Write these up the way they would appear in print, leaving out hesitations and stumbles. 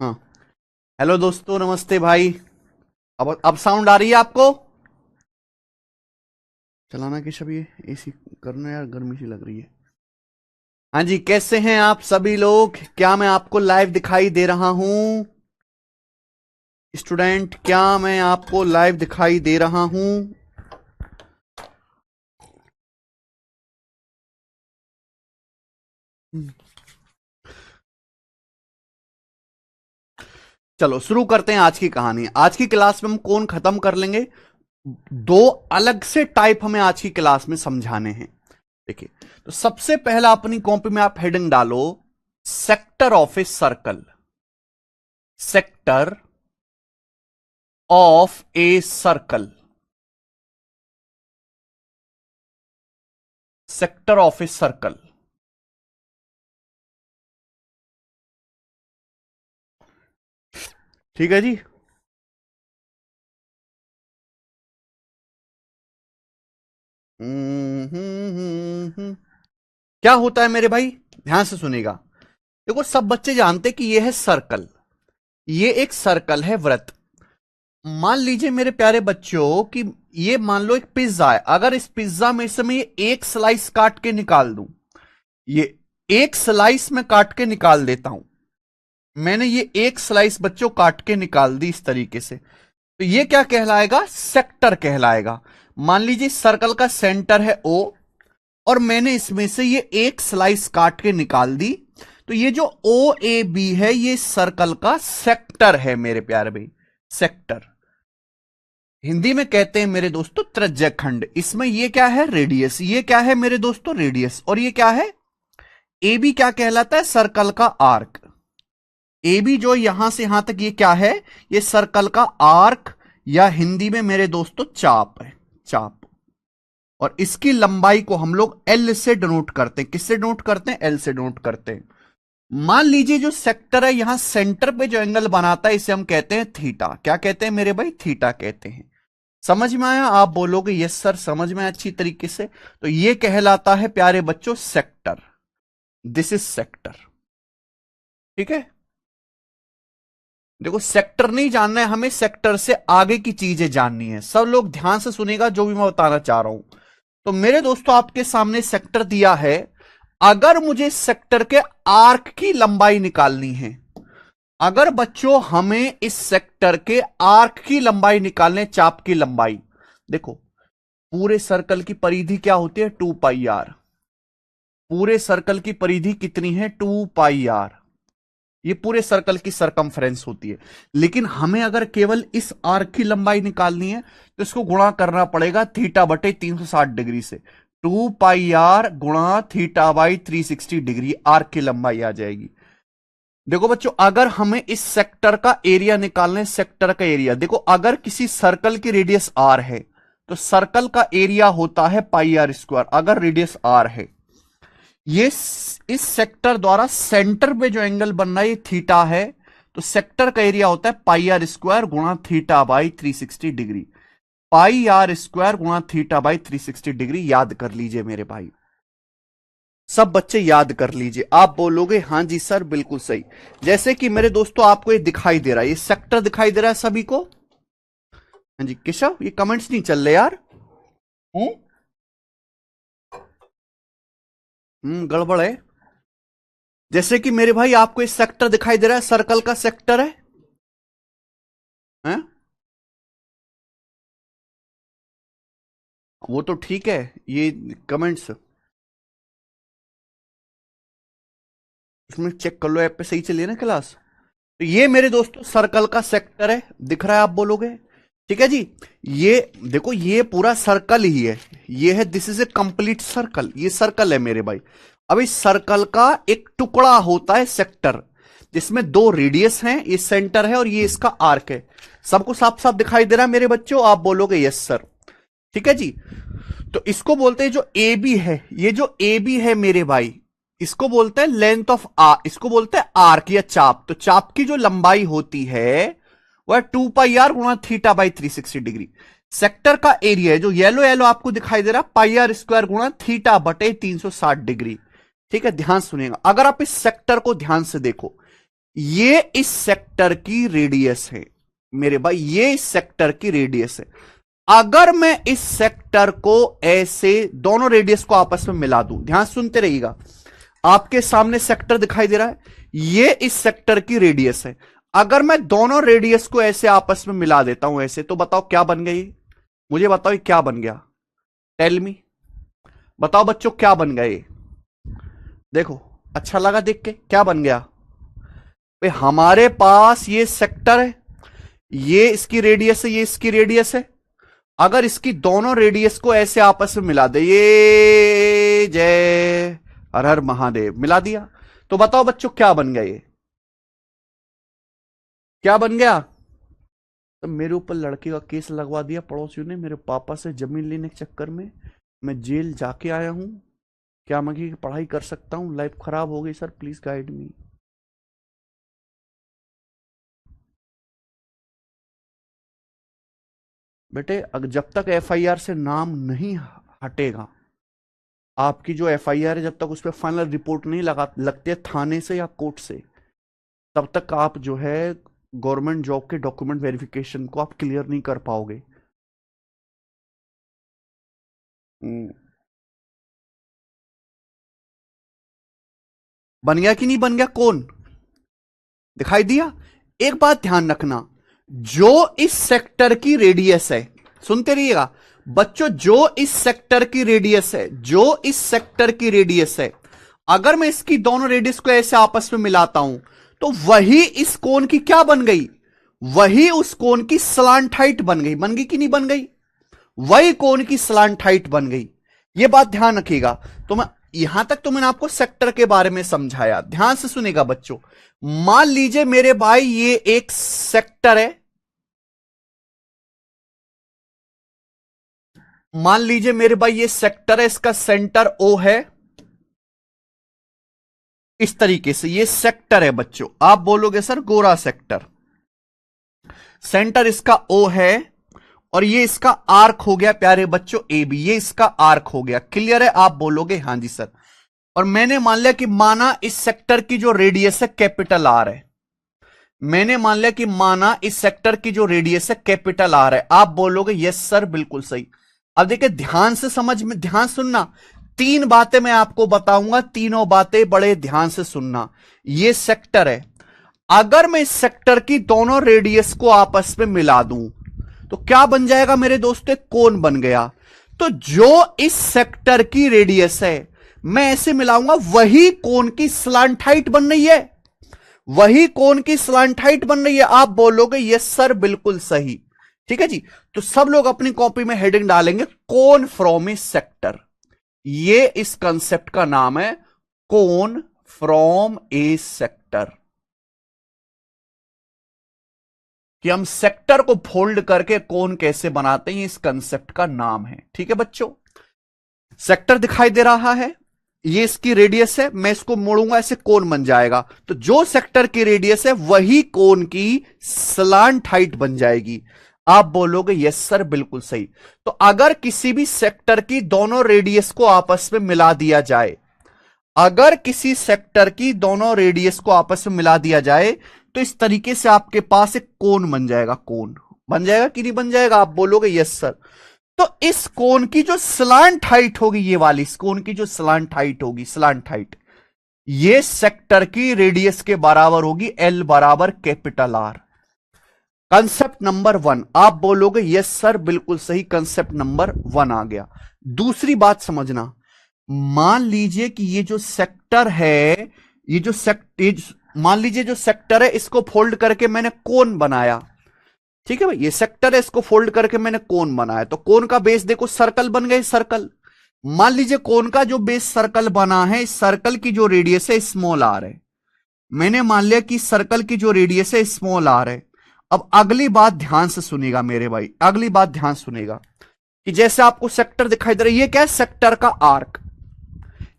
हाँ। हेलो दोस्तों, नमस्ते भाई। अब साउंड आ रही है आपको? चलाना कि सभी एसी करना यार, गर्मी सी लग रही है। हाँ जी, कैसे हैं आप सभी लोग? क्या मैं आपको लाइव दिखाई दे रहा हूं? स्टूडेंट, क्या मैं आपको लाइव दिखाई दे रहा हूं? चलो शुरू करते हैं आज की कहानी। आज की क्लास में हम कौन खत्म कर लेंगे। दो अलग से टाइप हमें आज की क्लास में समझाने हैं। देखिए, तो सबसे पहला अपनी कॉपी में आप हेडिंग डालो, sector of a circle. Sector of a circle. Sector of a circle. ठीक है जी। क्या होता है मेरे भाई, ध्यान से सुनेगा। देखो, सब बच्चे जानते कि यह है सर्कल। ये एक सर्कल है, वृत्त। मान लीजिए मेरे प्यारे बच्चों कि ये मान लो एक पिज्जा है। अगर इस पिज्जा में से मैं ये एक स्लाइस काट के निकाल दूं, ये एक स्लाइस में काट के निकाल देता हूं। मैंने ये एक स्लाइस बच्चों काट के निकाल दी इस तरीके से, तो ये क्या कहलाएगा? सेक्टर कहलाएगा। मान लीजिए सर्कल का सेंटर है ओ, और मैंने इसमें से ये एक स्लाइस काट के निकाल दी, तो ये जो ओ ए बी है ये सर्कल का सेक्टर है मेरे प्यारे भाई। सेक्टर हिंदी में कहते हैं मेरे दोस्तों त्रिज्या खंड। इसमें ये क्या है? रेडियस। ये क्या है मेरे दोस्तों? रेडियस। और ये क्या है? ए बी क्या कहलाता है? सर्कल का आर्क। ए बी जो यहां से यहां तक, ये क्या है? ये सर्कल का आर्क, या हिंदी में मेरे दोस्तों चाप है। चाप। और इसकी लंबाई को हम लोग एल से डिनोट करते हैं। किससे डिनोट करते हैं? एल से डिनोट करते हैं। मान लीजिए जो सेक्टर है यहां सेंटर पे जो एंगल बनाता है इसे हम कहते हैं थीटा। क्या कहते हैं मेरे भाई? थीटा कहते हैं। समझ में आया? आप बोलोगे यस सर, समझ में अच्छी तरीके से। तो ये कहलाता है प्यारे बच्चों सेक्टर। This is sector. ठीक है। देखो, सेक्टर नहीं जानना है हमें, सेक्टर से आगे की चीजें जाननी है। सब लोग ध्यान से सुनेगा जो भी मैं बताना चाह रहा हूं। तो मेरे दोस्तों, आपके सामने सेक्टर दिया है। अगर मुझे सेक्टर के आर्क की लंबाई निकालनी है, अगर बच्चों हमें इस सेक्टर के आर्क की लंबाई निकालने, चाप की लंबाई, देखो पूरे सर्कल की परिधि क्या होती है? 2 पाई आर। पूरे सर्कल की परिधि कितनी है? 2 पाई आर। ये पूरे सर्कल की सरकमफ्रेंस होती है। लेकिन हमें अगर केवल इस आर्क की लंबाई निकालनी है तो इसको गुणा करना पड़ेगा थीटा बटे 360 डिग्री से। 2 पाई आर गुणा थीटा बाई 360 डिग्री आर्क की लंबाई आ जाएगी। देखो बच्चों, अगर हमें इस सेक्टर का एरिया निकालना है, सेक्टर का एरिया, देखो अगर किसी सर्कल की रेडियस आर है तो सर्कल का एरिया होता है पाई आर स्क्वायर। अगर रेडियस आर है, ये इस सेक्टर द्वारा सेंटर पे जो एंगल बन रहा है ये थीटा है, तो सेक्टर का एरिया होता है पाई आर स्क्वायर गुणा theta by 360 degree. Pi R square गुणा थीटा बाई 360 डिग्री। याद कर लीजिए मेरे भाई, सब बच्चे याद कर लीजिए। आप बोलोगे हाँ जी सर, बिल्कुल सही। जैसे कि मेरे दोस्तों आपको ये दिखाई दे रहा है, ये सेक्टर दिखाई दे रहा है सभी को। हाँ जी केशव, ये कमेंट्स नहीं चल रहे यार। गड़बड़ है। जैसे कि मेरे भाई आपको ये सेक्टर दिखाई दे रहा है, सर्कल का सेक्टर है, हैं? वो तो ठीक है, ये कमेंट्स उसमें चेक कर लो, ऐप पे सही चलिए ना क्लास। तो ये मेरे दोस्तों सर्कल का सेक्टर है, दिख रहा है? आप बोलोगे ठीक है जी। ये देखो, ये पूरा सर्कल ही है। ये है, this is a complete circle. ये सर्कल है मेरे भाई। अब इस सर्कल का एक टुकड़ा होता है सेक्टर, जिसमें दो रेडियस हैं, ये सेंटर है और ये इसका आर्क है। सबको साफ साफ दिखाई दे रहा है मेरे बच्चों? आप बोलोगे यस सर। ठीक है जी। तो इसको बोलते हैं जो ए बी है, ये जो ए बी है मेरे भाई, इसको बोलते हैं लेंथ ऑफ आर, इसको बोलते हैं आर्क या चाप। तो चाप की जो लंबाई होती है वह 2 पाई आर गुणा थीटा बाई 360 डिग्री। सेक्टर का एरिया है जो येलो येलो आपको दिखाई दे रहा, पाई आर स्क्वायर गुणा थीटा बटे 360 डिग्री। ठीक है, ध्यान सुनिएगा। अगर आप इस सेक्टर को ध्यान से देखो, ये इस सेक्टर की रेडियस है मेरे भाई, ये इस सेक्टर की रेडियस है। अगर मैं इस सेक्टर को ऐसे दोनों रेडियस को आपस में मिला दूं, ध्यान सुनते रहिएगा, आपके सामने सेक्टर दिखाई दे रहा है, ये इस सेक्टर की रेडियस है। अगर मैं दोनों रेडियस को ऐसे आपस में मिला देता हूं ऐसे, तो बताओ क्या बन गया ये, मुझे बताओ ये क्या बन गया, टेल मी, बताओ बच्चों क्या बन गया ये। देखो अच्छा लगा देख के, क्या बन गया भाई, हमारे पास ये सेक्टर है, ये इसकी रेडियस है, ये इसकी रेडियस है। अगर इसकी दोनों रेडियस को ऐसे आपस में मिला दे, ये जय हर हर महादेव, मिला दिया, तो बताओ बच्चों क्या बन गया ये, क्या बन गया। तो मेरे ऊपर लड़के का केस लगवा दिया पड़ोसियों ने, मेरे पापा से जमीन लेने के चक्कर में मैं जेल जाके आया हूं। क्या मैं की पढ़ाई कर सकता हूं, लाइफ खराब हो गई सर, प्लीज गाइड मी। बेटे जब तक एफआईआर से नाम नहीं हटेगा, आपकी जो एफआईआर है जब तक उस पर फाइनल रिपोर्ट नहीं लगती है थाने से या कोर्ट से, तब तक आप जो है गवर्नमेंट जॉब के डॉक्यूमेंट वेरिफिकेशन को आप क्लियर नहीं कर पाओगे। बन गया कि नहीं बन गया, कौन दिखाई दिया। एक बात ध्यान रखना, जो इस सेक्टर की रेडियस है, सुनते रहिएगा बच्चों, जो इस सेक्टर की रेडियस है, जो इस सेक्टर की रेडियस है, अगर मैं इसकी दोनों रेडियस को ऐसे आपस में मिलाता हूं, तो वही इस कोण की क्या बन गई, वही उस कोण की स्लांट हाइट बन गई। बन गई कि नहीं बन गई, वही कोण की स्लांट हाइट बन गई। यह बात ध्यान रखिएगा। तो मैं यहां तक तो मैंने आपको सेक्टर के बारे में समझाया, ध्यान से सुनेगा बच्चों। मान लीजिए मेरे भाई ये एक सेक्टर है, मान लीजिए मेरे भाई ये सेक्टर है, इसका सेंटर ओ है, इस तरीके से ये सेक्टर है बच्चों। आप बोलोगे सर गोरा सेक्टर, सेंटर इसका ओ है और ये इसका आर्क हो गया प्यारे बच्चों ए बी, ये इसका आर्क हो गया। क्लियर है, आप बोलोगे हां जी सर। और मैंने मान लिया कि माना इस सेक्टर की जो रेडियस है कैपिटल आर है, मैंने मान लिया कि माना इस सेक्टर की जो रेडियस है कैपिटल आर है। आप बोलोगे यस सर बिल्कुल सही। अब देखिए ध्यान से समझ में, ध्यान सुनना, तीन बातें मैं आपको बताऊंगा, तीनों बातें बड़े ध्यान से सुनना। ये सेक्टर है, अगर मैं इस सेक्टर की दोनों रेडियस को आपस में मिला दूं तो क्या बन जाएगा मेरे दोस्तों, कोण बन गया। तो जो इस सेक्टर की रेडियस है मैं ऐसे मिलाऊंगा, वही कोण की स्लांट हाइट बन रही है, वही कोण की स्लांट हाइट बन रही है। आप बोलोगे यस सर बिल्कुल सही। ठीक है जी, तो सब लोग अपनी कॉपी में हेडिंग डालेंगे कोण फ्रॉम ए सेक्टर। ये इस कंसेप्ट का नाम है कोण फ्रॉम ए सेक्टर, कि हम सेक्टर को फोल्ड करके कोण कैसे बनाते हैं, इस कंसेप्ट का नाम है। ठीक है बच्चों, सेक्टर दिखाई दे रहा है, ये इसकी रेडियस है, मैं इसको मोड़ूंगा ऐसे कोण बन जाएगा। तो जो सेक्टर की रेडियस है वही कोण की स्लांट हाइट बन जाएगी। आप बोलोगे यस सर बिल्कुल सही। तो अगर किसी भी सेक्टर की दोनों रेडियस को आपस में मिला दिया जाए, अगर किसी सेक्टर की दोनों रेडियस को आपस में मिला दिया जाए तो इस तरीके से आपके पास एक कोण बन जाएगा। कोण बन जाएगा कि नहीं बन जाएगा, आप बोलोगे यस सर। तो इस कोण की जो स्लांट हाइट होगी, ये वाली इस कोण की जो स्लांट हाइट होगी, स्लांट हाइट, ये सेक्टर की रेडियस के बराबर होगी, एल बराबर कैपिटल आर। कंसेप्ट नंबर 1, आप बोलोगे यस सर बिल्कुल सही, कंसेप्ट नंबर 1 आ गया। दूसरी बात समझना, मान लीजिए कि ये जो सेक्टर है, ये जो मान लीजिए जो सेक्टर है इसको फोल्ड करके मैंने कोण बनाया। ठीक है भाई, ये सेक्टर है, इसको फोल्ड करके मैंने कोण बनाया, तो कोण का बेस देखो सर्कल बन गए, सर्कल। मान लीजिए कोण का जो बेस सर्कल बना है, इस सर्कल की जो रेडियस है स्मॉल आर है, मैंने मान लिया कि सर्कल की जो रेडियस है स्मॉल आर है। अब अगली बात ध्यान से सुनेगा मेरे भाई, अगली बात ध्यान सुनेगा कि जैसे आपको सेक्टर दिखाई दे रहा है, ये क्या है, सेक्टर का आर्क।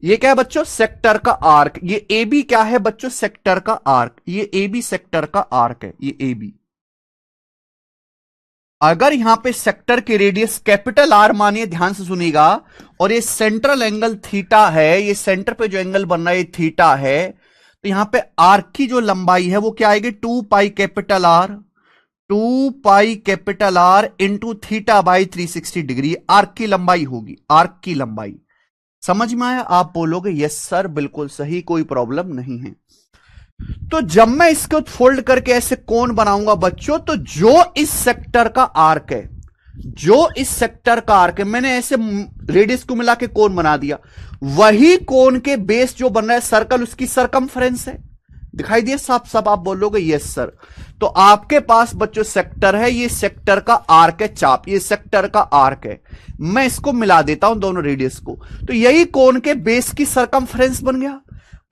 ये क्या है बच्चों, सेक्टर का आर्क। ये ए बी क्या है बच्चों, सेक्टर का आर्क। ये ए बी सेक्टर का आर्क है, ये ए बी। अगर यहां पे सेक्टर की रेडियस कैपिटल आर मानिए, ध्यान से सुनिएगा, और ये सेंट्रल एंगल थीटा है, ये सेंटर पे जो एंगल बन रहा है थीटा है, तो यहां पे आर्क की जो लंबाई है वो क्या आएगी, 2 पाई capital are, 2 pi capital R into theta by 360 degree arc की लंबाई होगी, आर्क की लंबाई। समझ में आया? आप बोलोगे यस सर बिल्कुल सही, कोई प्रॉब्लम नहीं है। तो जब मैं इसको फोल्ड करके ऐसे कोण बनाऊंगा बच्चों, तो जो इस सेक्टर का आर्क है, जो इस सेक्टर का आर्क है, मैंने ऐसे रेडियस को मिला के कोण बना दिया, वही कोण के बेस जो बन रहा है सर्कल, उसकी सरकमफ्रेंस है। दिखाई दिया साफ साफ? आप बोलोगे यस सर। तो आपके पास बच्चों सेक्टर है, ये सेक्टर का आर्क है चाप, ये सेक्टर का आर्क है। मैं इसको मिला देता हूं दोनों रेडियस को, तो यही कोण के बेस की सरकमफ्रेंस बन गया।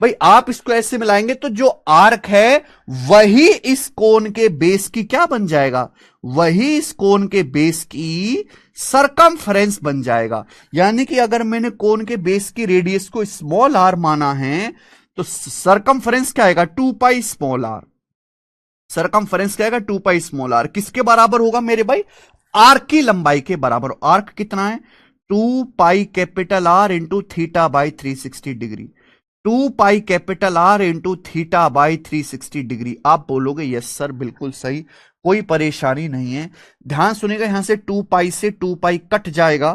भाई आप इसको ऐसे मिलाएंगे तो जो आर्क है वही इस कोण के बेस की क्या बन जाएगा, वही इस कोण के बेस की सरकमफ्रेंस बन जाएगा। यानी कि अगर मैंने कोण के बेस की रेडियस को स्मॉल आर माना है, तो सरकमफ्रेंस क्या आएगा, 2 पाई स्मॉल आर। सरकमफ्रेंस क्या आएगा, 2 पाई स्मॉल आर। किसके बराबर होगा मेरे भाई, आर्क की लंबाई के बराबर। आर्क कितना है, 2 पाई capital R into theta by 360 degree, 2 pi capital R into theta by 360 degree. आप बोलोगे यस सर बिल्कुल सही, कोई परेशानी नहीं है। ध्यान सुनिएगा, यहां से 2 पाई से 2 पाई कट जाएगा,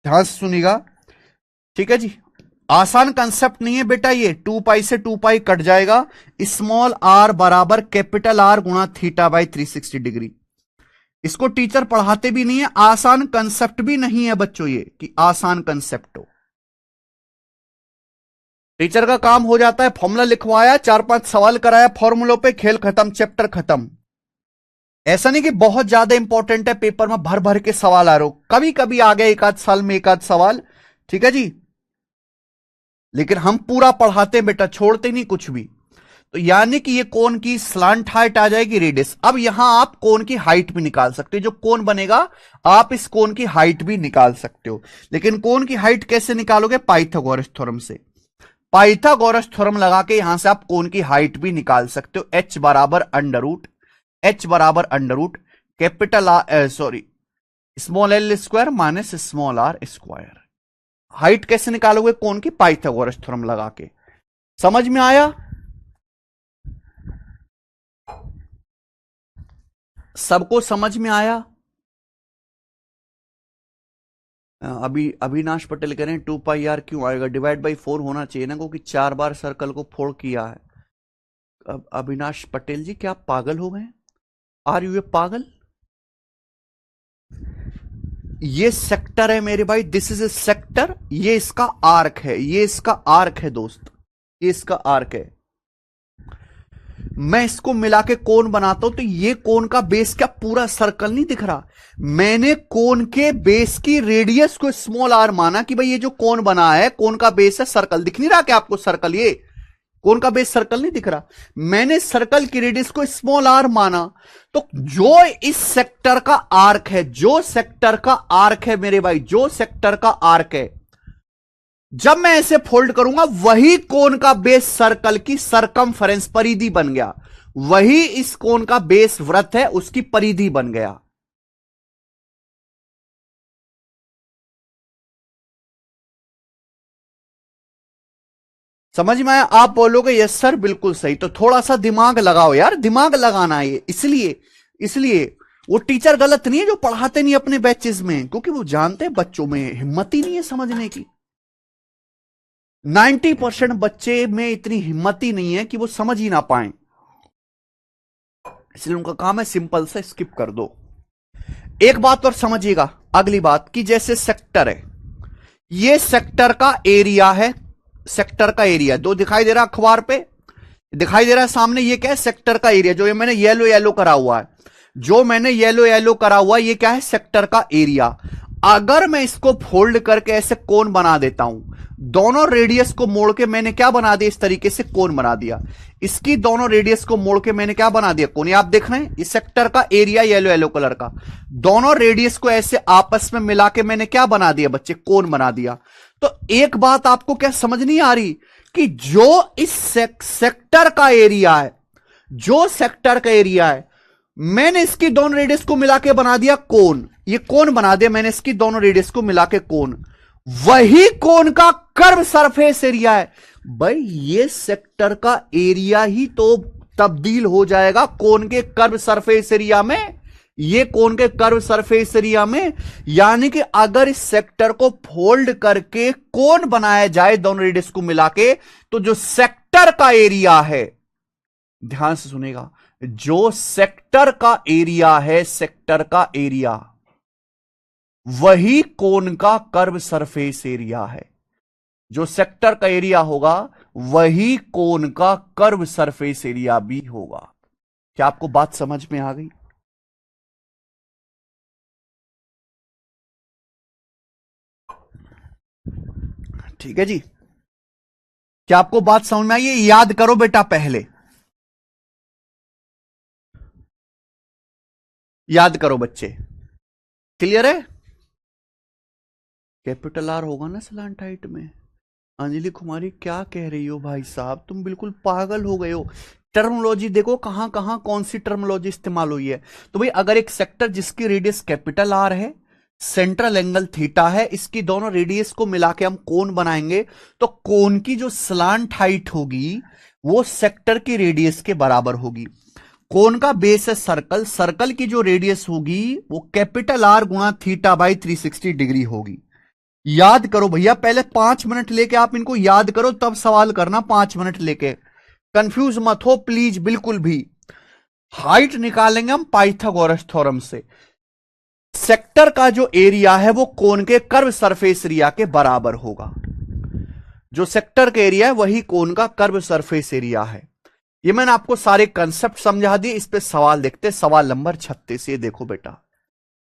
ध्यान से सुनिएगा, ठीक है जी। आसान कंसेप्ट नहीं है बेटा ये, 2 पाई से 2 पाई कट जाएगा, स्मॉल आर बराबर कैपिटल आर गुणा थीटा बाई 360 डिग्री। इसको टीचर पढ़ाते भी नहीं है, आसान कंसेप्ट भी नहीं है बच्चों ये कि आसान कंसेप्ट हो। टीचर का काम हो जाता है फॉर्मूला लिखवाया, 4-5 सवाल कराया फॉर्मूलों पे, खेल खत्म, चैप्टर खत्म। ऐसा नहीं कि बहुत ज्यादा इंपॉर्टेंट है, पेपर में भर भर के सवाल आ रहे हो, कभी कभी आ गए एक आध साल में एक आध सवाल, ठीक है जी। लेकिन हम पूरा पढ़ाते हैं बेटा, छोड़ते नहीं कुछ भी। तो यानी कि ये कोण की स्लांट हाइट आ जाएगी, रेडियस। अब यहां आप कोण की हाइट भी निकाल सकते हो, जो कोण बनेगा आप इस कोण की हाइट भी निकाल सकते हो। लेकिन कोण की हाइट कैसे निकालोगे, पाइथागोरस थ्योरम से। पाइथागोरस थ्योरम लगा के यहां से आप कोण की हाइट भी निकाल सकते हो। h बराबर अंडर रूट, h बराबर under root capital R, sorry small L square minus small R square. Height कैसे निकालोगे कोण की, पाइथागोरस थ्योरम लगा के। समझ में आया? सबको समझ में आया? अभी अविनाश पटेल कह रहे हैं 2 पाई आर क्यों आएगा, डिवाइड बाई 4 होना चाहिए ना, क्योंकि 4 बार सर्कल को 4 किया है। अब अविनाश पटेल जी क्या आप पागल हो गए, आर यू ए पागल? ये सेक्टर है मेरे भाई, दिस इज ए सेक्टर, ये इसका आर्क है, ये इसका आर्क है दोस्त, ये इसका आर्क है। मैं इसको मिला के कोण बनाता हूं, तो ये कोण का बेस क्या पूरा सर्कल नहीं दिख रहा, मैंने कोण के बेस की रेडियस को स्मॉल आर माना कि भाई ये जो कोण बना है, कोण का बेस है सर्कल, दिख नहीं रहा क्या आपको सर्कल, ये कोण का बेस सर्कल नहीं दिख रहा, मैंने सर्कल की रेडियस को स्मॉल आर माना। तो जो इस सेक्टर का आर्क है, जो सेक्टर का आर्क है मेरे भाई, जो सेक्टर का आर्क है, जब मैं ऐसे फोल्ड करूंगा वही कोण का बेस सर्कल की सरकमफ्रेंस परिधि बन गया, वही इस कोण का बेस वृत्त है उसकी परिधि बन गया। समझ में आया? आप बोलोगे यस सर बिल्कुल सही। तो थोड़ा सा दिमाग लगाओ यार, दिमाग लगाना है इसलिए इसलिए वो टीचर गलत नहीं है जो पढ़ाते नहीं अपने बैचेस में, क्योंकि वो जानते हैं बच्चों में हिम्मत ही नहीं है समझने की। 90% बच्चे में इतनी हिम्मत ही नहीं है कि वो समझ ही ना पाए, इसलिए उनका काम है सिंपल से स्किप कर दो। एक बात और समझिएगा, अगली बात कि जैसे सेक्टर है, ये सेक्टर का एरिया है, सेक्टर का एरिया दो दिखाई दे रहा अखबार पे, दिखाई दे रहा है सामने, ये क्या है सेक्टर का एरिया, जो ये मैंने येलो येलो करा हुआ है, जो मैंने येलो येलो करा हुआ है, ये क्या है सेक्टर का एरिया। अगर मैं इसको फोल्ड करके ऐसे कोण बना देता हूं, दोनों रेडियस को मोड़ के मैंने क्या बना दिया, इस तरीके से कोण बना दिया, इसकी दोनों रेडियस को मोड़ के मैंने क्या बना दिया, कोण। आप देख रहे हैं इस सेक्टर का एरिया येलो येलो कलर का, दोनों रेडियस को ऐसे आपस में मिला के मैंने क्या बना दिया बच्चे, कोण बना दिया। तो एक बात आपको क्या समझ नहीं आ रही कि जो इस सेक्टर का एरिया है, जो सेक्टर का एरिया है, मैंने इसकी दोनों रेडियस को मिला के बना दिया कोण, ये कोण बना दिया मैंने इसकी दोनों रेडियस को मिला के कोण, वही कोन का कर्व सरफेस एरिया है। भाई ये सेक्टर का एरिया ही तो तब्दील हो जाएगा कोन के कर्व सरफेस एरिया में, ये कोन के कर्व सरफेस एरिया में। यानी कि अगर इस सेक्टर को फोल्ड करके कोन बनाया जाए दोनों रेडियस को मिला के, तो जो सेक्टर का एरिया है, ध्यान से सुनेगा, जो सेक्टर का एरिया है, सेक्टर का एरिया वही कोन का कर्व सरफेस एरिया है। जो सेक्टर का एरिया होगा वही कोन का कर्व सरफेस एरिया भी होगा। क्या आपको बात समझ में आ गई? ठीक है जी, क्या आपको बात समझ में आई? ये याद करो बेटा, पहले याद करो बच्चे, क्लियर है? कैपिटल आर होगा ना स्लांट हाइट में। अंजलि कुमारी क्या कह रही हो भाई साहब, तुम बिल्कुल पागल हो गए हो। टर्मोलॉजी देखो कहां कहां कौन सी टर्मोलॉजी इस्तेमाल हुई है। तो भाई अगर एक सेक्टर जिसकी रेडियस कैपिटल आर है, सेंट्रल एंगल थीटा है, इसकी दोनों रेडियस को मिला के हम कोन बनाएंगे, तो कोन की जो स्लांट हाइट होगी वो सेक्टर की रेडियस के बराबर होगी। कोन का बेस है सर्कल, सर्कल की जो रेडियस होगी वो कैपिटल आर गुणा थीटा बाई 360 डिग्री होगी। याद करो भैया, पहले 5 मिनट लेके आप इनको याद करो, तब सवाल करना। 5 मिनट लेके कंफ्यूज मत हो प्लीज, बिल्कुल भी। हाइट निकालेंगे हम पाइथागोरस थ्योरम से। सेक्टर का जो एरिया है वो कोन के कर्व सरफेस एरिया के बराबर होगा। जो सेक्टर का एरिया है वही कोन का कर्व सरफेस एरिया है। ये मैंने आपको सारे कंसेप्ट समझा दिए। इस पे सवाल देखते, सवाल नंबर 36। ये देखो बेटा,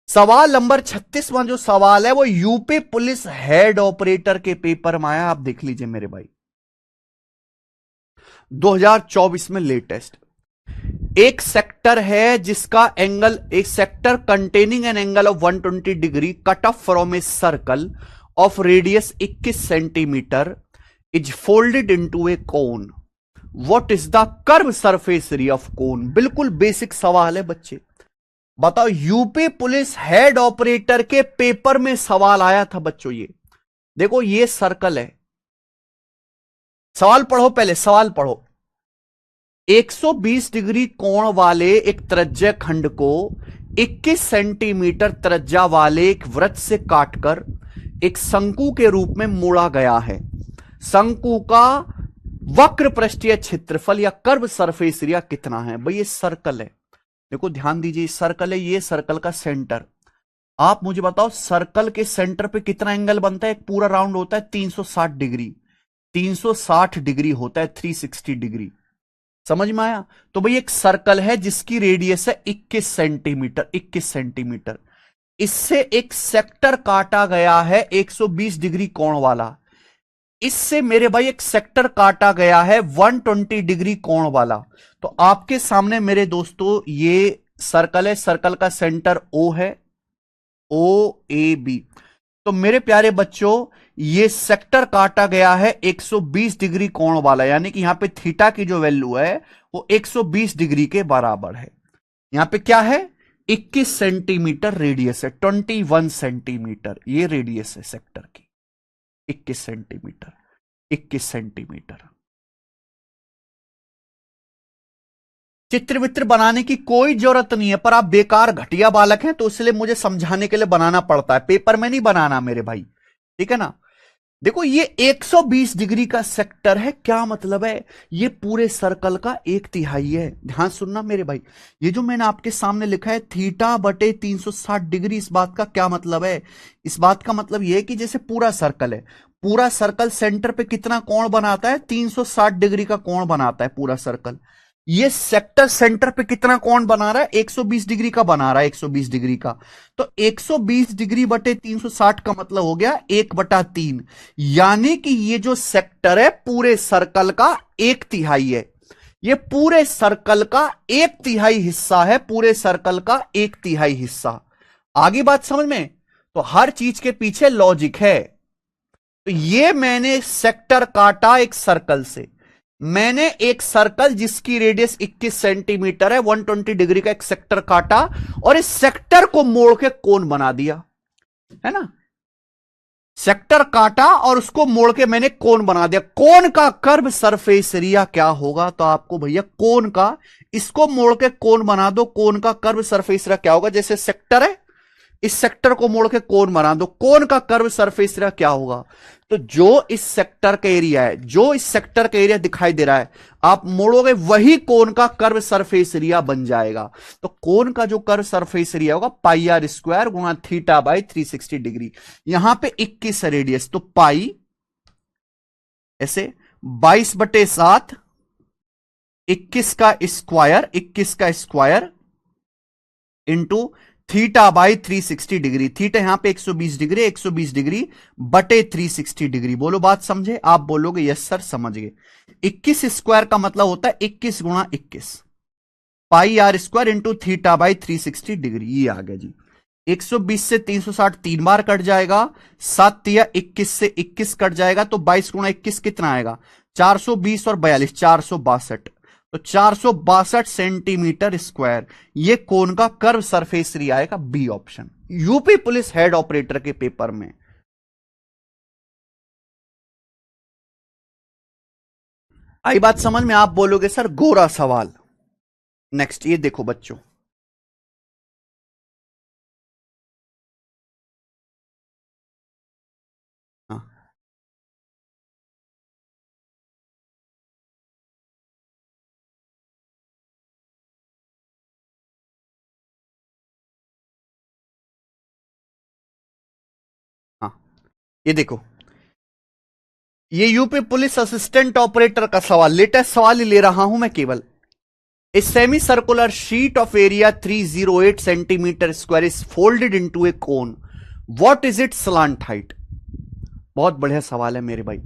सवाल नंबर 36वां जो सवाल है वो यूपी पुलिस हेड ऑपरेटर के पेपर में आया। आप देख लीजिए मेरे भाई, 2024 में लेटेस्ट। एक सेक्टर है जिसका एंगल, एक sector containing an angle of 120 degree cut off from a circle of radius 21 centimetre is folded into A cone. What is the curve surface area of cone. बिल्कुल बेसिक सवाल है बच्चे। बताओ, UP police head operator के paper में सवाल आया था बच्चों। ये देखो, ये सर्कल है। सवाल पढ़ो, पहले सवाल पढ़ो। 120 डिग्री कोण वाले एक त्रिज्या खंड को 21 सेंटीमीटर त्रिज्या वाले एक वृत्त से काटकर एक शंकु के रूप में मोड़ा गया है। शंकु का वक्र पृष्ठीय क्षेत्रफल या कर्व सरफेस एरिया कितना है। भाई ये सर्कल है, देखो ध्यान दीजिए, सर्कल है, ये सर्कल का सेंटर। आप मुझे बताओ, सर्कल के सेंटर पे कितना एंगल बनता है। एक पूरा राउंड होता है 360 डिग्री, 360 डिग्री होता है, 360 डिग्री। समझ में आया? तो भाई एक सर्कल है जिसकी रेडियस है 21 सेंटीमीटर, 21 सेंटीमीटर। इससे एक सेक्टर काटा गया है 120 डिग्री कोण वाला। इससे मेरे भाई एक सेक्टर काटा गया है 120 डिग्री कोण वाला। तो आपके सामने मेरे दोस्तों ये सर्कल है, सर्कल का सेंटर O है, O A B। तो मेरे प्यारे बच्चों, ये सेक्टर काटा गया है 120 डिग्री कोण वाला, यानी कि यहां पे थीटा की जो वैल्यू है वो 120 डिग्री के बराबर है। यहां पे क्या है, 21 सेंटीमीटर रेडियस है, 21 सेंटीमीटर ये रेडियस है सेक्टर की, 21 सेंटीमीटर, 21 सेंटीमीटर। चित्र वित्र बनाने की कोई जरूरत नहीं है, पर आप बेकार घटिया बालक हैं तो इसलिए मुझे समझाने के लिए बनाना पड़ता है। पेपर में नहीं बनाना मेरे भाई, ठीक है ना। देखो, ये 120 डिग्री का सेक्टर है, क्या मतलब है, ये पूरे सर्कल का 1/3 है। ध्यान सुनना मेरे भाई, ये जो मैंने आपके सामने लिखा है थीटा बटे 360 डिग्री, इस बात का क्या मतलब है। इस बात का मतलब ये है कि जैसे पूरा सर्कल है, पूरा सर्कल सेंटर पे कितना कोण बनाता है, 360 डिग्री का कोण बनाता है पूरा सर्कल। ये सेक्टर सेंटर पे कितना कोण बना रहा है, 120 डिग्री का बना रहा है, 120 डिग्री का। तो 120 डिग्री बटे 360 का मतलब हो गया 1/3। यानी कि ये जो सेक्टर है पूरे सर्कल का 1/3 है। ये पूरे सर्कल का 1/3 हिस्सा है, पूरे सर्कल का 1/3 हिस्सा। आगे बात समझ में? तो हर चीज के पीछे लॉजिक है। तो ये मैंने सेक्टर काटा एक सर्कल से, मैंने एक सर्कल जिसकी रेडियस 21 सेंटीमीटर है, 120 डिग्री का एक सेक्टर काटा और इस सेक्टर को मोड़ के कोण बना दिया, है ना। सेक्टर काटा और उसको मोड़ के मैंने कोन बना दिया। कोन का कर्व सरफेस एरिया क्या होगा? तो आपको भैया कोन का, इसको मोड़ के कोन बना दो, कोन का कर्व सरफेस एरिया क्या होगा? जैसे सेक्टर है, इस सेक्टर को मोड़ के कोन बना दो, कोन का कर्व सरफेस एरिया क्या होगा? तो जो इस सेक्टर का एरिया है, जो इस सेक्टर का एरिया दिखाई दे रहा है, आप मोड़ोगे वही कोन का कर्व सरफेस एरिया बन जाएगा। तो कोन का जो कर्व सरफेस एरिया होगा पाई आर स्क्वायर गुणा थीटा बाई 360 डिग्री। यहां पे 21 रेडियस, तो पाई ऐसे 22/7 21 का स्क्वायर, 21 का square into theta by 360 degree. Theta यहां पे 120 डिग्री, 120 डिग्री बटे 360 डिग्री। बोलो बात समझे? आप बोलोगे यस सर समझ गए। 21 स्क्वायर का मतलब होता है 21 गुणा 21 pi R square into theta by 360 degree. ये आ गया जी। 120 से 360 तीन बार कट जाएगा, 7 तिया 21 से 21 कट जाएगा, तो 22 गुणा 21 कितना आएगा? 420 और 42 462, तो 462 सेंटीमीटर स्क्वायर। ये कोन का कर्व सरफेस एरिया आएगा, B option. UP police head operator के पेपर में आई बात समझ में? आप बोलोगे सर गोरा सवाल। नेक्स्ट ये देखो बच्चों, हाँ हाँ, ये देखो, ये यूपी पुलिस असिस्टेंट ऑपरेटर का सवाल, लेटेस्ट सवाल ही ले रहा हूं मैं केवल। A semicircular sheet of area 308 centimeter square is folded into a cone. What is its slant height? बहुत बढ़िया सवाल है मेरे भाई।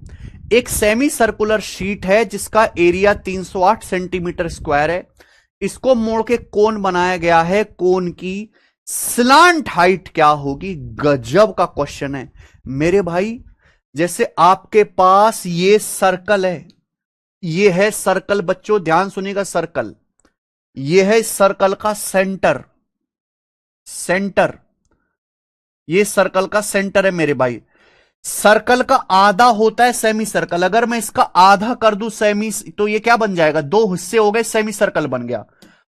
एक सेमी सर्कुलर शीट है जिसका एरिया 308 सेंटीमीटर स्क्वायर है, इसको मोड़ के कोन बनाया गया है, कोन की स्लांट हाइट क्या होगी? गजब का क्वेश्चन है मेरे भाई। जैसे आपके पास ये सर्कल है, ये है सर्कल, बच्चों ध्यान सुनिएगा, सर्कल ये है इस सर्कल का सेंटर, सेंटर ये सर्कल का सेंटर है मेरे भाई। सर्कल का आधा होता है सेमी सर्कल, अगर मैं इसका आधा कर दूं सेमी, तो ये क्या बन जाएगा? दो हिस्से हो गए, सेमी सर्कल बन गया।